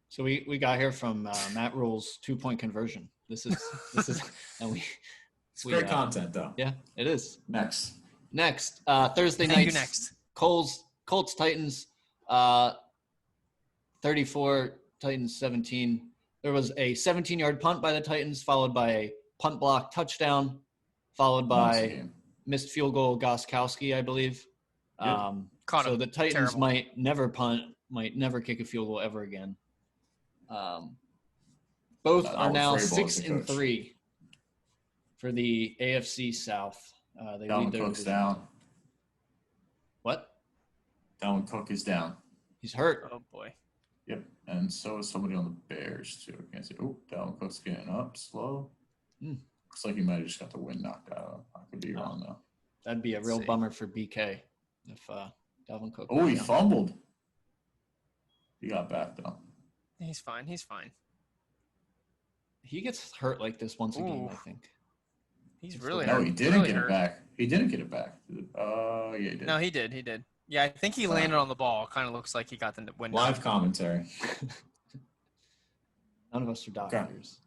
So we got here from Matt Rule's 2-point conversion. This is and It's great content, though. Yeah, it is. Next. Next, Thursday Thank you. night. Next. Colts Titans 34, Titans 17. There was a 17-yard punt by the Titans, followed by a punt block touchdown, followed Monster by game. missed field goal Goskowski, I believe. Yep. Caught So him. the Titans Terrible. might never punt, might never kick a field goal ever again. Both Not are with now Vrabel as the coach. 6-3 for the AFC South. They lead Dalvin their Cook's division. down. What? Dalvin Cook is down. He's hurt. Oh boy. Yep. And so is somebody on the Bears, too. I can't see. Oh, Dalvin Cook's getting up slow. Hmm. Looks like he might have just got the wind knocked out of him. I could be wrong, though. That'd be a real see. bummer for BK if Dalvin Cook. Oh, he Yeah. fumbled. He got back though. He's fine. He's fine. He gets hurt like this once a game, I Ooh. think. He's He's really still- hurt. No, he didn't really get hurt. it back. He didn't get it back. Yeah, he did. No, he did. He did. Yeah, I think he landed on the ball. Kind of looks like he got the window. Live commentary. None of us are doctors.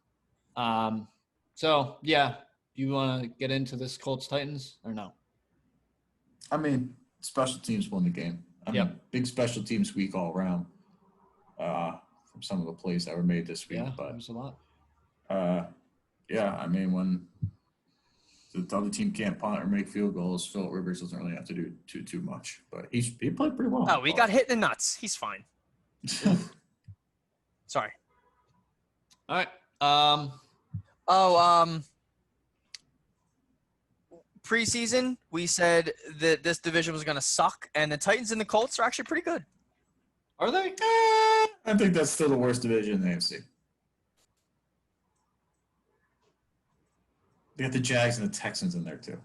So, yeah, you want to get into this Colts-Titans or no? I mean, special teams won the game. I mean, Yep. big special teams week all around from some of the plays that were made this week. Yeah, But there's a lot. yeah, I mean, when the other team can't punt or make field goals, Philip Rivers doesn't really have to do too much. But he played pretty well. Oh, we got hit in the nuts. He's fine. Sorry. All right. Preseason, we said that this division was going to suck, and the Titans and the Colts are actually pretty good. Are they? I think that's still the worst division in the AFC. They got the Jags and the Texans in there too.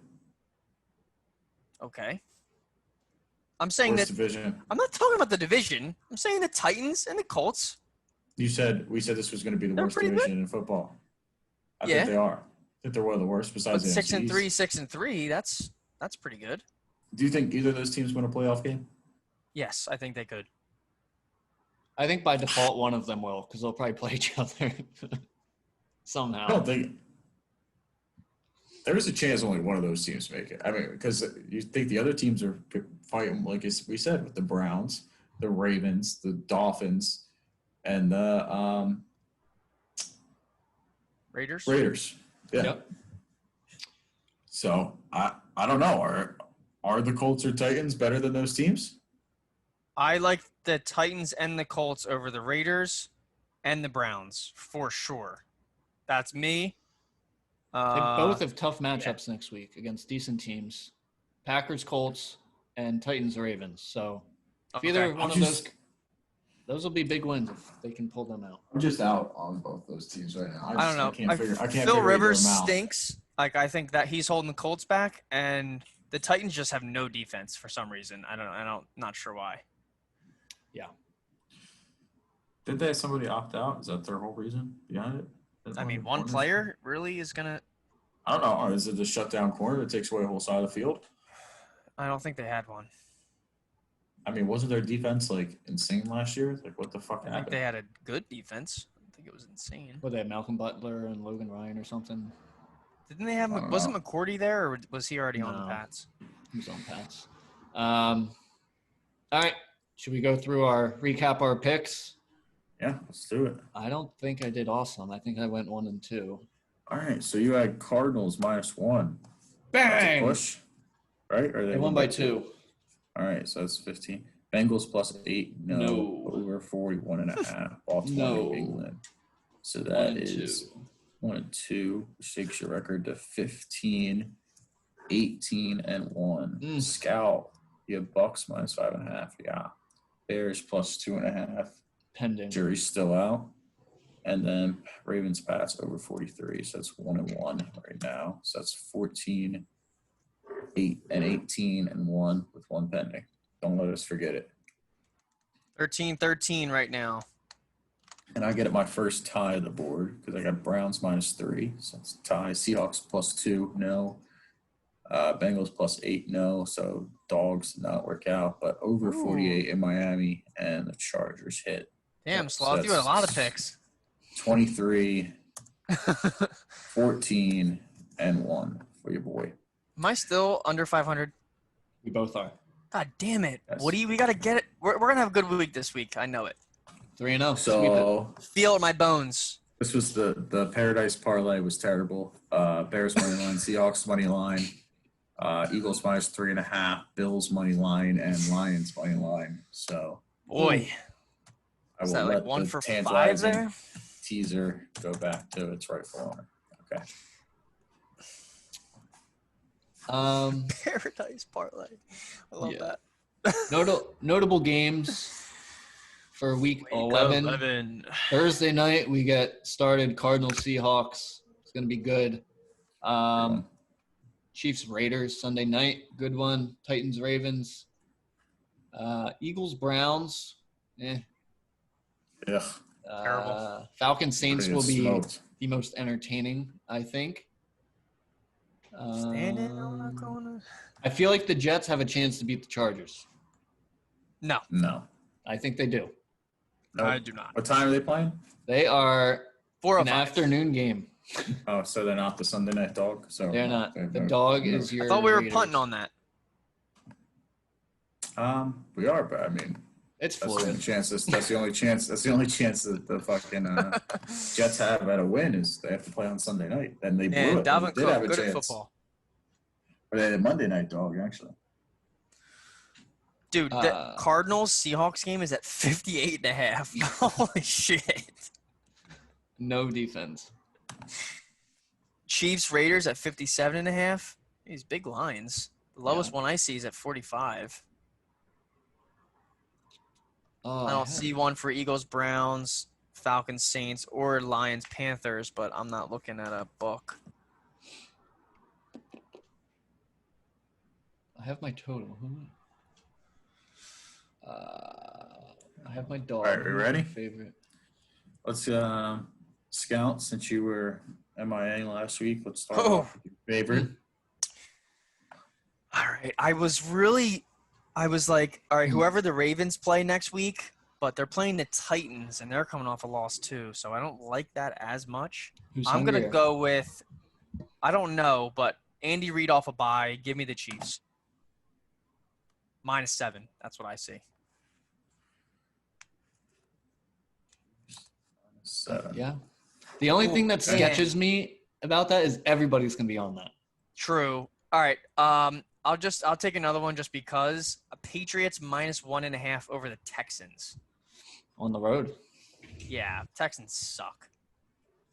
Okay. I'm saying Worst that division. I'm not talking about the division. I'm saying the Titans and the Colts. We said this was going to be the They're worst pretty division in football. I Yeah. think they are. I think they're one of the worst But besides the 6-3, AFCs. 6-3. That's pretty good. Do you think either of those teams win a playoff game? Yes, I think they could. I think by default one of them will because they'll probably play each other somehow. I don't think there's a chance only one of those teams make it. I mean, because you think the other teams are fighting, like we said, with the Browns, the Ravens, the Dolphins, and the Raiders? Raiders. Yeah. Yep. So I don't know. Are the Colts or Titans better than those teams? I like the Titans and the Colts over the Raiders and the Browns for sure. That's me. They both have tough matchups next week against decent teams. Packers, Colts, and Titans, Ravens. So if either one of those will be big wins if they can pull them out. I'm just out on both those teams right now. I don't know. I can't Phil figure Rivers either them out. stinks. Like I think that he's holding the Colts back, and the Titans just have no defense for some reason. Not sure why. Did they have somebody opt out? Is that their whole reason behind it? I mean, one player really is gonna. I don't know. Is it the shutdown corner that takes away a whole side of the field? I don't think they had one. I mean, wasn't their defense like insane last year? Like, what the fuck I think happened? they had a good defense. I don't think it was insane. What, they have Malcolm Butler and Logan Ryan or something? Didn't they have? I don't Wasn't know. McCourty there, or was he already on the No. Pats? Who's on Pats? All right. Should we go through recap our picks? Yeah, let's do it. I don't think I did awesome. I think I went 1 and 2. All right, so you had Cardinals -1. That's a Bang! push, right? Or They won by 2. All right, so that's 15. Bengals +8. No. Over 41.5. Baltimore, No. New England. So 1 that and is 2. 1 and 2, which takes your record to 15, 18 and 1. Mm. Scout, you have Bucks -5.5. Yeah. Bears +2.5. Pending. Jury's still out. And then Ravens Pats over 43. So that's 1 and 1 right now. So that's 14, 8 and 18 and 1 with 1 pending. Don't let us forget it. 13-13 right now. And I get it my first tie of the board because I got Browns -3. So it's a tie. Seahawks +2. No. Bengals +8. No. So dogs did not work out. But over 48 in Miami and the Chargers hit. Damn, So Sloth, you had a lot of that's picks. 23, 14, and 1 for your boy. Am I still under 500? We both are. God damn it. Yes. Woody, we got to get it. We're going to have a good week this week. I know it. 3-0. So Feel it in my bones. this was the Paradise Parlay was terrible. Bears money line, Seahawks money line, Eagles -3.5, Bills money line, and Lions money line. So Boy. I Is will that like let 1 the for 5 tantalizing there? teaser go back to its rightful owner. Okay. Paradise Parlay. I love Yeah. that. Notable games for week 11. Thursday night, we get started Cardinals Seahawks. It's going to be good. Chiefs Raiders Sunday night, good one. Titans Ravens. Eagles, Browns. Ugh, Terrible. Falcons, Saints pretty will be smoked. the most entertaining, I think. Standing on a corner. I feel like the Jets have a chance to beat the Chargers. No, No. I think they do. Nope. I do not. What time are they playing? They are 4 an 5. afternoon game. Oh, so they're not the Sunday night dog. So They're not. they're- The they're- dog they're- is your. I thought we were Raiders. punting on that. We are, but I mean, It's that's the only fluid. chance. That's the only chance. That's the only chance that the fucking Jets have at a win is they have to play on Sunday night. And they blew And it. They Dalvin did have Cook, a good at chance. football. Or they had a Monday night dog actually. Dude, the Cardinals Seahawks game is at 58.5. Holy shit. No defense. Chiefs Raiders at 57.5. These big lines. The lowest one I see is at 45. I don't see one for Eagles Browns, Falcons Saints, or Lions Panthers, but I'm not looking at a book. I have my total. I have my dog. All right, we Who's ready? my favorite. Let's Scout, since you were MIA last week. Let's start Oh. off with your favorite. All right. I was like, all right, whoever the Ravens play next week, but they're playing the Titans, and they're coming off a loss too, so I don't like that as much. Who's I'm going to hungrier? go with, I don't know, but Andy Reid off a bye. Give me the Chiefs. -7. That's what I see. 7. Yeah. The only thing that Yeah. sketches me about that is everybody's gonna be on that. True. All right. I'll take another one just because. Patriots -1.5 over the Texans. On the road. Yeah, Texans suck.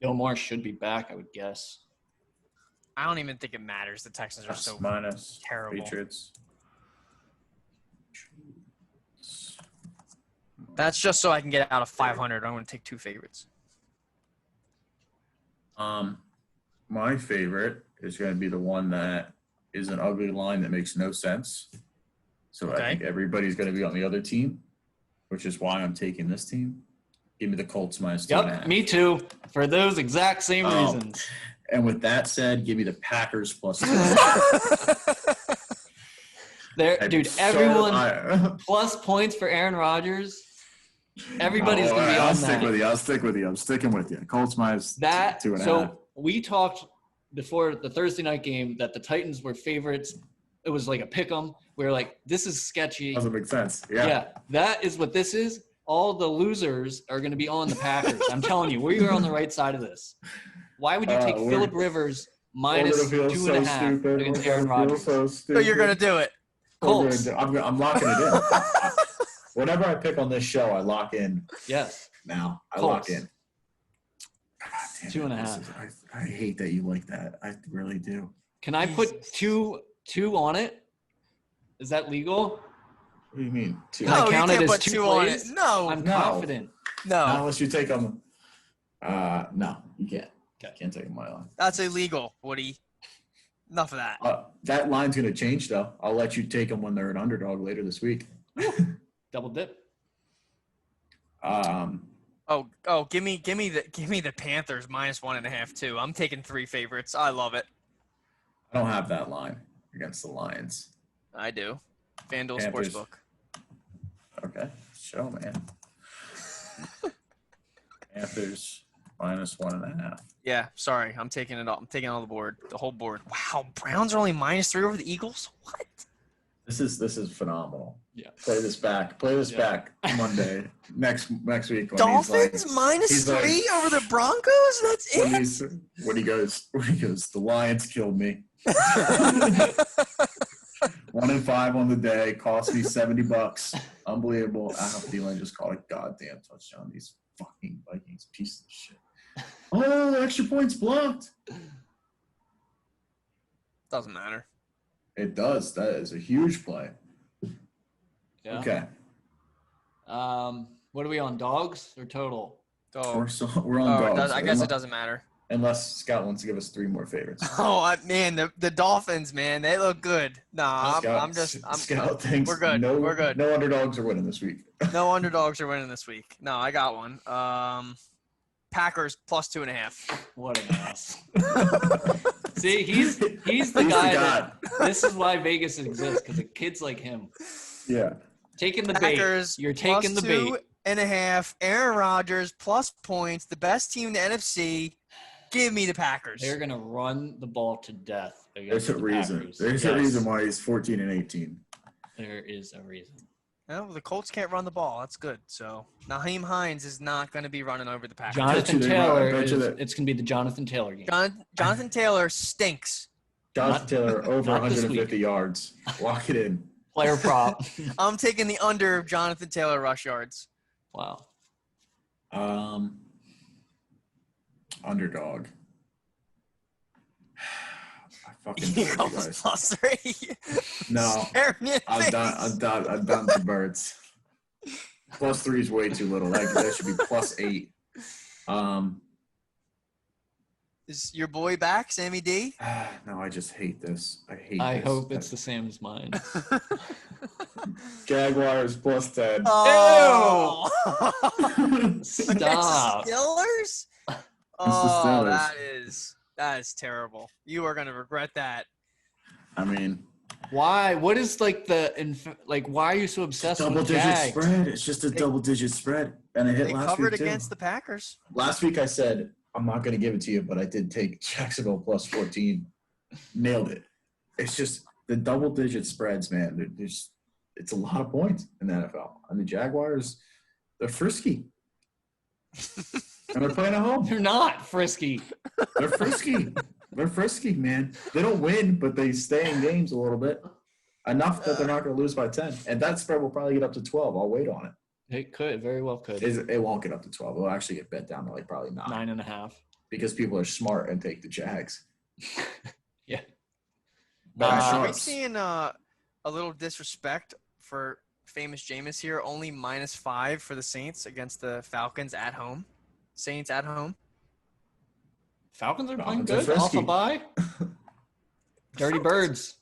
Gilmore should be back, I would guess. I don't even think it matters. The Texans are so minus terrible. Patriots. That's just so I can get out of 500. I'm going to take 2 favorites. My favorite is going to be the one that is an ugly line that makes no sense. So Okay. I think everybody's going to be on the other team, which is why I'm taking this team. Give me the Colts -2.5. Yep, me too. For those exact same Oh. reasons. And with that said, give me the Packers +2. There, dude, So everyone plus points for Aaron Rodgers. Everybody's gonna be I'll on stick that. with you. I'm sticking with you. Colts That -2.5. so we talked before the Thursday night game that the Titans were favorites. It was like a pick 'em. We were like, this is sketchy. Doesn't make sense. Yeah, that is what this is. All the losers are going to be on the Packers. I'm telling you, we are on the right side of this. Why would you take we're- Phillip Rivers We're minus gonna feel 2.5 so stupid. against We're Aaron gonna feel Rodgers? so So stupid. you're going to do it. Colts. I'm locking it in. Whenever I pick on this show, I lock in Yes. now. I Colts. lock in. God damn it, 2.5. this is- I hate that you like that. I really do. Can I put two on it? Is that legal? What do you mean? Two? Can I No, you count it can't as put 2 2 on it. plays? No. I'm No. confident. Not No. unless you take them. No, you can't. Okay. Can't take them my line. That's illegal, Woody. Enough of that. That line's gonna change though. I'll let you take them when they're an underdog later this week. Double dip. Oh, give me the Panthers -1.5 too. I'm taking 3 favorites. I love it. I don't have that line against the Lions. I do. FanDuel Panthers. Sportsbook. Okay, show man. Panthers -1.5. Yeah, sorry. I'm taking it all. I'm taking all the board, the whole board. Wow, Browns are only -3 over the Eagles. What? This is phenomenal. Yeah. Play this back back Monday next week. When he's Dolphins like- he's like- -3 over the Broncos. That's when it. he's when he goes the Lions killed me. 1-5 on the day, cost me $70. Unbelievable. Adam Thielen just caught a goddamn touchdown. These fucking Vikings, piece of shit. Oh, extra points blocked. Doesn't matter. It does. That is a huge play. Yeah. Okay, What are we on? Dogs or total? Oh, we're on dogs. I guess it doesn't matter. unless Scott wants to give us 3 more favorites. Oh man, the Dolphins, man, they look good. No, Scout thinks we're good. No, We're good. No underdogs are winning this week. No underdogs are winning this week. No, I got one. Packers plus 2.5. What an ass. See, he's the guy that this is why Vegas exists, because of kids like him. Yeah. Taking the Packers bait. You're taking the bait. 2.5. Aaron Rodgers plus points. The best team in the NFC. Give me the Packers. They're gonna run the ball to death There's against a the reason. Packers. There's a reason why he's 14-18. There is a reason. No, the Colts can't run the ball. That's good. So Naheem Hines is not going to be running over the Packers. Jonathan bet you Taylor they- I bet you that- it's gonna be the Jonathan Taylor game. Jonathan Taylor stinks. Jonathan Taylor over not this 150 yards. Lock it in. Player prop. I'm taking the under of Jonathan Taylor rush yards. Wow. Underdog. I fucking hate you Eagles guys. plus 3. No, Stare me in the I'm face. done. I'm done to birds. Plus 3 is way too little. That should be plus 8. Is your boy back, Sammy D? No, I just hate this. I hope it's the same as mine. Jaguars plus 10. Oh. Stop. Against the Steelers? the Oh, Steelers. that is terrible. You are going to regret that. I mean, Why? What is like why are you so obsessed with double-digit Jags? spread. It's just a double-digit spread, and it hit They last covered week too. against the Packers. Last week I said I'm not going to give it to you, but I did take Jacksonville plus 14. Nailed it. It's just the double-digit spreads, man. It's a lot of points in the NFL. And the Jaguars, they're frisky. And they're playing at home. They're not frisky. They're frisky. They're frisky, man. They don't win, but they stay in games a little bit. Enough that they're not going to lose by 10. And that spread will probably get up to 12. I'll wait on it. It could, very well could. It won't get up to 12. It'll actually get bet down to like probably 9. 9.5. Because people are smart and take the Jags. Yeah. Bet Are we sharps. seeing a little disrespect for famous Jameis here? Only -5 for the Saints against the Falcons at home. Saints at home. Falcons are playing Falcons are good. Off frisky. a bye. Dirty Birds.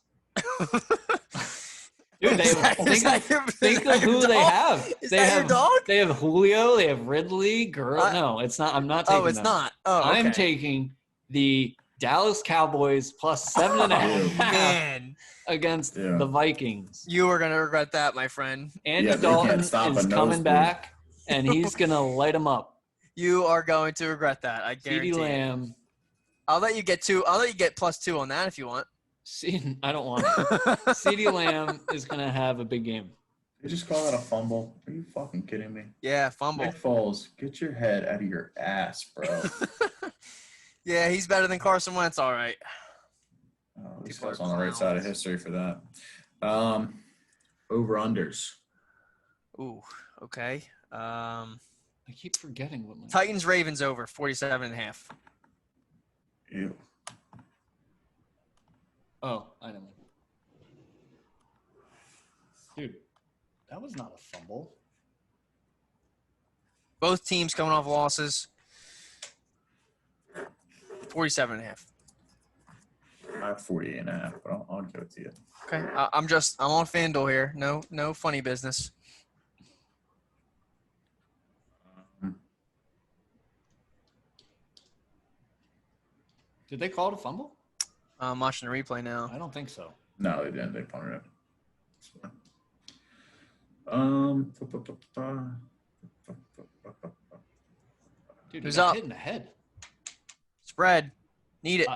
Dude, think of who they have. Is They that have your dog? They have Julio. They have Ridley. No, it's not. I'm not taking. Oh, it's them. not. Oh, okay. I'm taking the Dallas Cowboys plus 7.5 Man, against Yeah. the Vikings. you are gonna regret that, my friend. Andy Yeah, they can't Dalton stop a is coming nosebleed. back, and he's gonna light them up. You are going to regret that. I guarantee. CeeDee it. Lamb. I'll let you get 2. I'll let you get +2 on that if you want. I don't want it. CeeDee Lamb is gonna have a big game. You just call that a fumble? Are you fucking kidding me? Yeah, fumble. Nick Foles, get your head out of your ass, bro. Yeah, he's better than Carson Wentz. All right. At least People I was are on the right side of clowns. history for that. Over-unders. Ooh. Okay. I keep forgetting what my Titans Ravens over 47.5. Ew. Oh, I know. Dude, that was not a fumble. Both teams coming off losses. 47.5. I have 48.5, but I'll give it to you. Okay. I'm on FanDuel here. No funny business. Did they call it a fumble? I'm watching the replay now. I don't think so. No, they didn't. They punted it. It's fine. Dude, Who's he got up? hit in the head. Spread. Need it.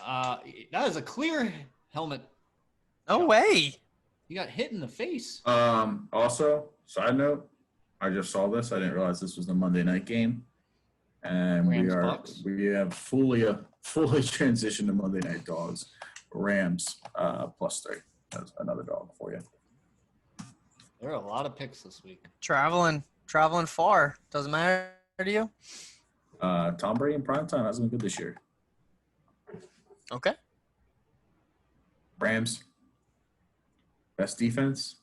That is a clear helmet. No way. He got hit in the face. Also, side note, I just saw this. I didn't realize this was the Monday night game. And Rams-Bucks? we have fully transitioned to Monday Night Dogs. Rams +3. That's another dog for you. There are a lot of picks this week. Traveling far. Doesn't matter to you. Tom Brady in primetime hasn't been good this year. Okay. Rams, best defense.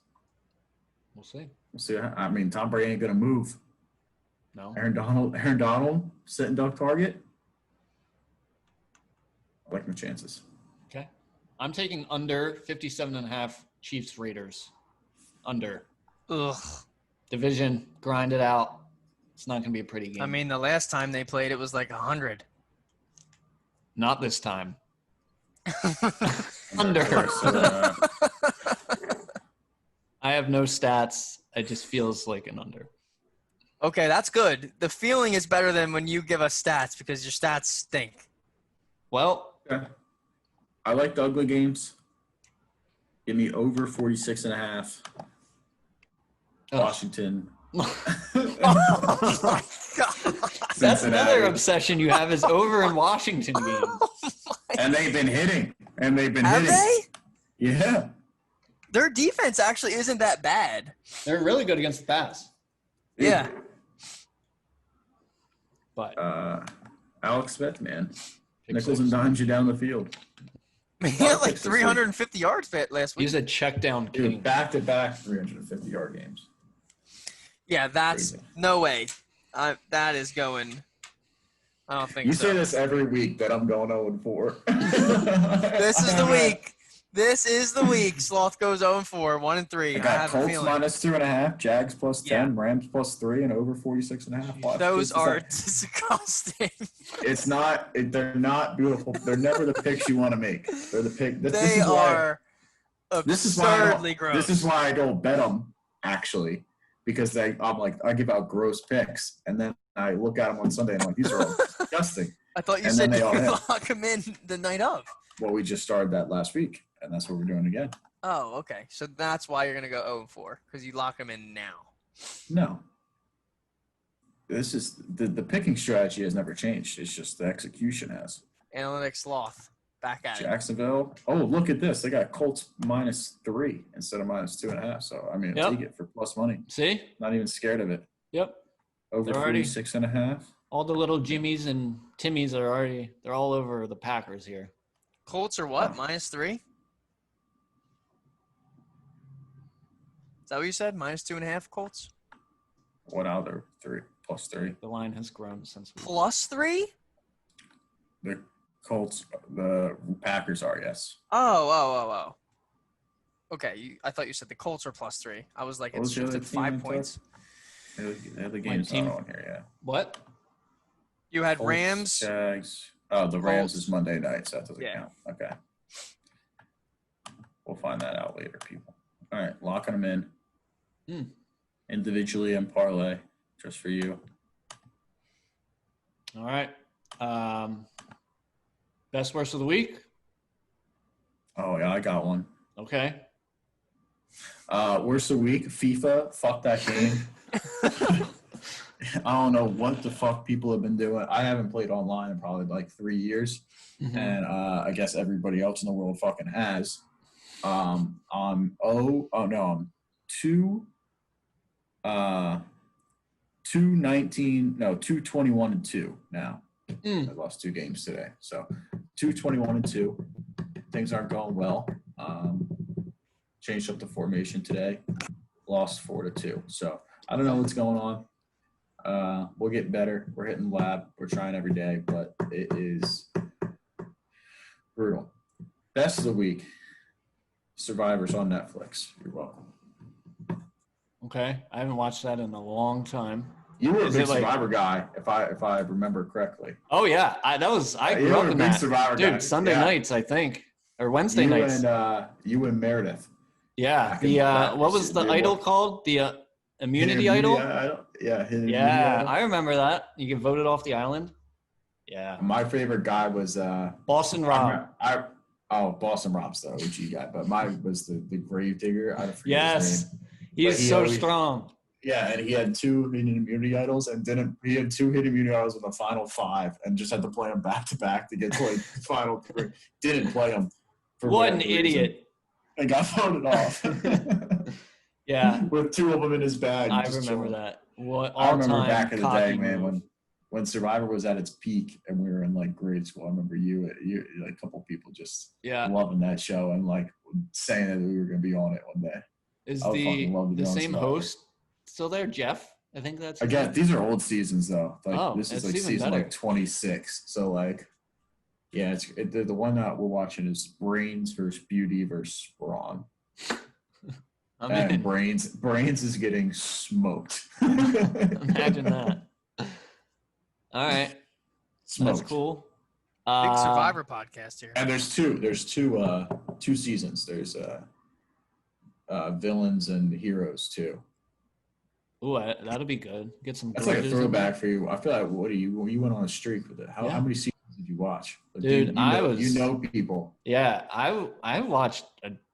We'll see. We'll see. I mean, Tom Brady ain't gonna move. No. Aaron Donald, sitting duck target. like my chances. Okay. I'm taking under 57.5 Chiefs Raiders. Under. Ugh. Division, grind it out. It's not going to be a pretty game. I mean, the last time they played, it was like 100. Not this time. Under. So, I have no stats. It just feels like an under. Okay, that's good. The feeling is better than when you give us stats because your stats stink. Well, okay. I like the ugly games. Give me over 46.5. Washington. Oh my God. That's another obsession you have is over in Washington games. And they've been hitting. Have they? Yeah. Their defense actually isn't that bad. They're really good against the pass. Yeah. But Alex Smith, man. pick Nickels six. and dimes you down the field. He had like 350 yards last week. He's a check down king. Dude, back-to-back 350-yard games. Yeah, that's Crazy. no way. That is going. I don't think You so. say this every week that I'm going 0-4. This is the week. This is the week. Sloth goes 0-4, 1-3. I I got have a Colts feeling. -2.5, Jags +10, Yeah. Rams +3, and over 46.5. Watch. Those This is are like- disgusting. It's not. They're not beautiful. They're never the picks you want to make. They're the pick. This They is why, are This is why. I absurdly don't, gross. this is why I don't bet them actually, because I'm like I give out gross picks, and then I look at them on Sunday and I'm like these are all disgusting. I thought you and said then you they all would hit. lock them in the night of. Well, we just started that last week, and that's what we're doing again. Oh, okay. So that's why you're going to go 0-4, because you lock them in now. No. This is the picking strategy has never changed. It's just the execution has. Analytics Sloth, back at it. Jacksonville. Oh, look at this. They got Colts -3 instead of -2.5. So I mean, Yep. take it for plus money. See? Not even scared of it. Yep. Over They're already- 46.5. All the little Jimmies and Timmies they're all over the Packers here. Colts are what? Oh. -3? Is that what you said? -2.5 Colts? What other 3 +3? The line has grown since we +3? The Colts, the Packers are, yes. Oh. Okay, I thought you said the Colts are +3. I was like, What it's was the other shifted team I 5 took? points. The game's team. not on here, yeah. What? You had Colts, Rams. Jags. Oh, the Rams Colts. is Monday night, so that doesn't Yeah. count. Okay. We'll find that out later, people. All right, locking them in. Hmm. Individually and parlay, just for you. All right. Best worst of the week? Oh, yeah, I got one. Okay. Worst of the week, FIFA. Fuck that game. I don't know what the fuck people have been doing. I haven't played online in probably like 3 years. Mhm. And I guess everybody else in the world fucking has. I'm 221-2 now. Mm. I lost 2 games today. So 221-2. Things aren't going well. Changed up the formation today. Lost 4-2. So I don't know what's going on. We'll get better. We're hitting lab. We're trying every day, but it is brutal. Best of the week. Survivors on Netflix. You're welcome. Okay. I haven't watched that in a long time. You were a Is big it like- Survivor guy, if I remember correctly. Oh yeah, I You grew were up a in big that. Survivor guy. Dude, Sunday Yeah. nights, I think, or Wednesday nights. You and Meredith. Yeah. back in The the what was the dude, idol what- called? The immunity idol. Yeah, hidden immunity Yeah, idol. I remember that. You get voted off the island. Yeah. My favorite guy was Boston Rob. Boston Rob's the OG guy, but mine was the grave digger. I don't forget his Yes. name. He But is he so always- strong. Yeah, and he had 2 hidden immunity idols and he had 2 hidden immunity idols in the final 5 and just had to play them back to back to get to like the final 3. Didn't play them. For What an whatever reason. idiot. And got voted off. Yeah, With 2 of them in his bag. I just remember chilling. that. What I remember all-time back in the cocky day, man, move. when Survivor was at its peak and we were in like grade school. I remember you like a couple people just Yeah. loving that show and like saying that we were going to be on it one day. Is I would fucking love to the be on same Survivor. host still there, Jeff? I think that's his Again, name. these are old seasons though. Like Oh, this is it's like even season better. like 26. So like Yeah, the one that we're watching is Brains versus Beauty versus Braun. I'm And in. Brains is getting smoked. Imagine that. All right, Smoked. that's cool. Big Survivor podcast here. And there's two seasons. There's villains and heroes too. Ooh, that'll be good. Get some. That's like a glitches in throwback for you. I feel like you went on a streak with it. How Yeah. many seasons did you watch? Like, Dude, you know people. Yeah, I watched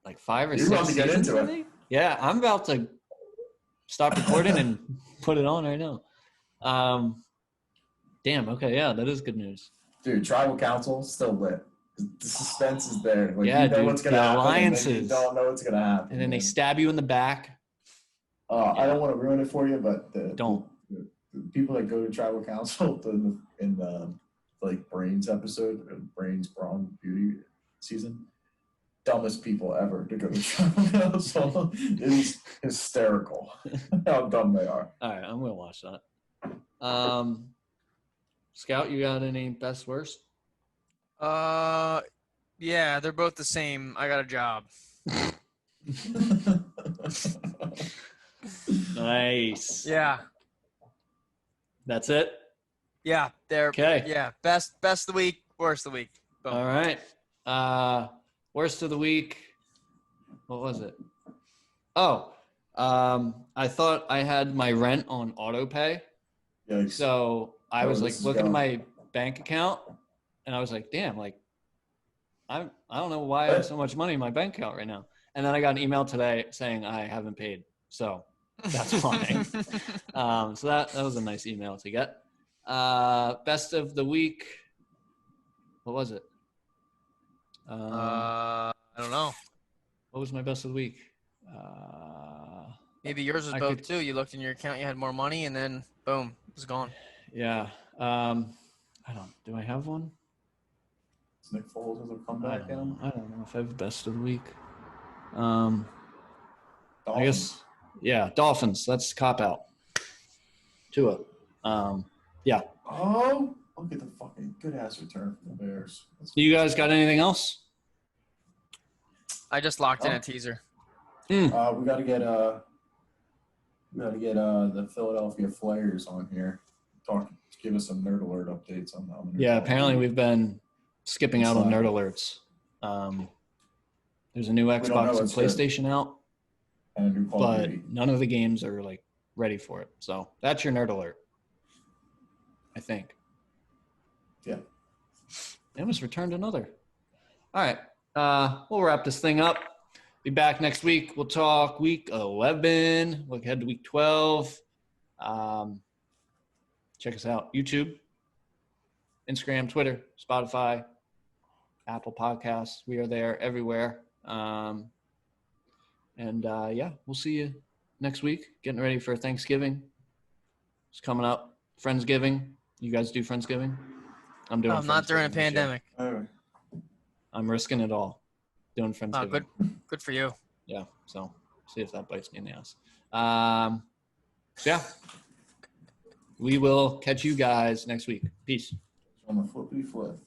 like 5 or You're 6 about to get seasons. into I it. think. Yeah, I'm about to stop recording and put it on right now. Damn. Okay. Yeah, that is good news. Dude, Tribal Council still lit. The suspense is there. Like, Yeah, you know dude, what's gonna the happen, and then you alliances. don't know what's gonna happen. And then they man. stab you in the back. I don't want to ruin it for you, but Don't. the people that go to Tribal Council in the like Brains episode, Brains Braun Beauty season, dumbest people ever to go to Tribal Council. It is hysterical how dumb they are. All right, I'm gonna watch that. Scout, you got any best worst? Yeah, they're both the same. I got a job. Nice. Yeah. That's it. Yeah, they're Okay. yeah, best of the week, worst of the week. Boom. All right. Worst of the week. What was it? Oh, I thought I had my rent on auto pay. Yikes. So I Oh, was this like is looking at going. my bank account and I was like, damn, like I don't know why I have so much money in my bank account right now. And then I got an email today saying I haven't paid. So that's fine. So that was a nice email to get. Best of the week. What was it? I don't know. What was my best of the week? Maybe yours was I both could- too. You looked in your account, you had more money, and then boom, it was gone. Yeah. Do I have one? Is Nick Foles has a I comeback don't down? know if I have best of the week. I Dolphins. guess, yeah, Dolphins. That's cop out. Tua. Yeah. Oh, look at the fucking good ass return from the Bears. Do you guys got anything else? I just locked in Oh. a teaser. We gotta get the Philadelphia Flyers on here. Give us some nerd alert updates on them. Yeah, apparently we've been skipping out on Slacking. nerd alerts. There's a new don't know Xbox and what's good. PlayStation out, and a new Call of but Duty. none of the games are like ready for it. So that's your nerd alert, I think. Yeah. They almost returned another. All right. We'll wrap this thing up. Be back next week. We'll talk week 11. Look ahead to week 12. Check us out. YouTube, Instagram, Twitter, Spotify, Apple Podcasts. We are there everywhere. Yeah, we'll see you next week. Getting ready for Thanksgiving. It's coming up. Friendsgiving. You guys do Friendsgiving? I'm doing No, not during a Friendsgiving this year. pandemic. Anyway, I'm risking it all. Doing Oh, Friendsgiving. good for you. Yeah, so see if that bites me in the ass. Yeah, we will catch you guys next week. Peace. on the flippity flip.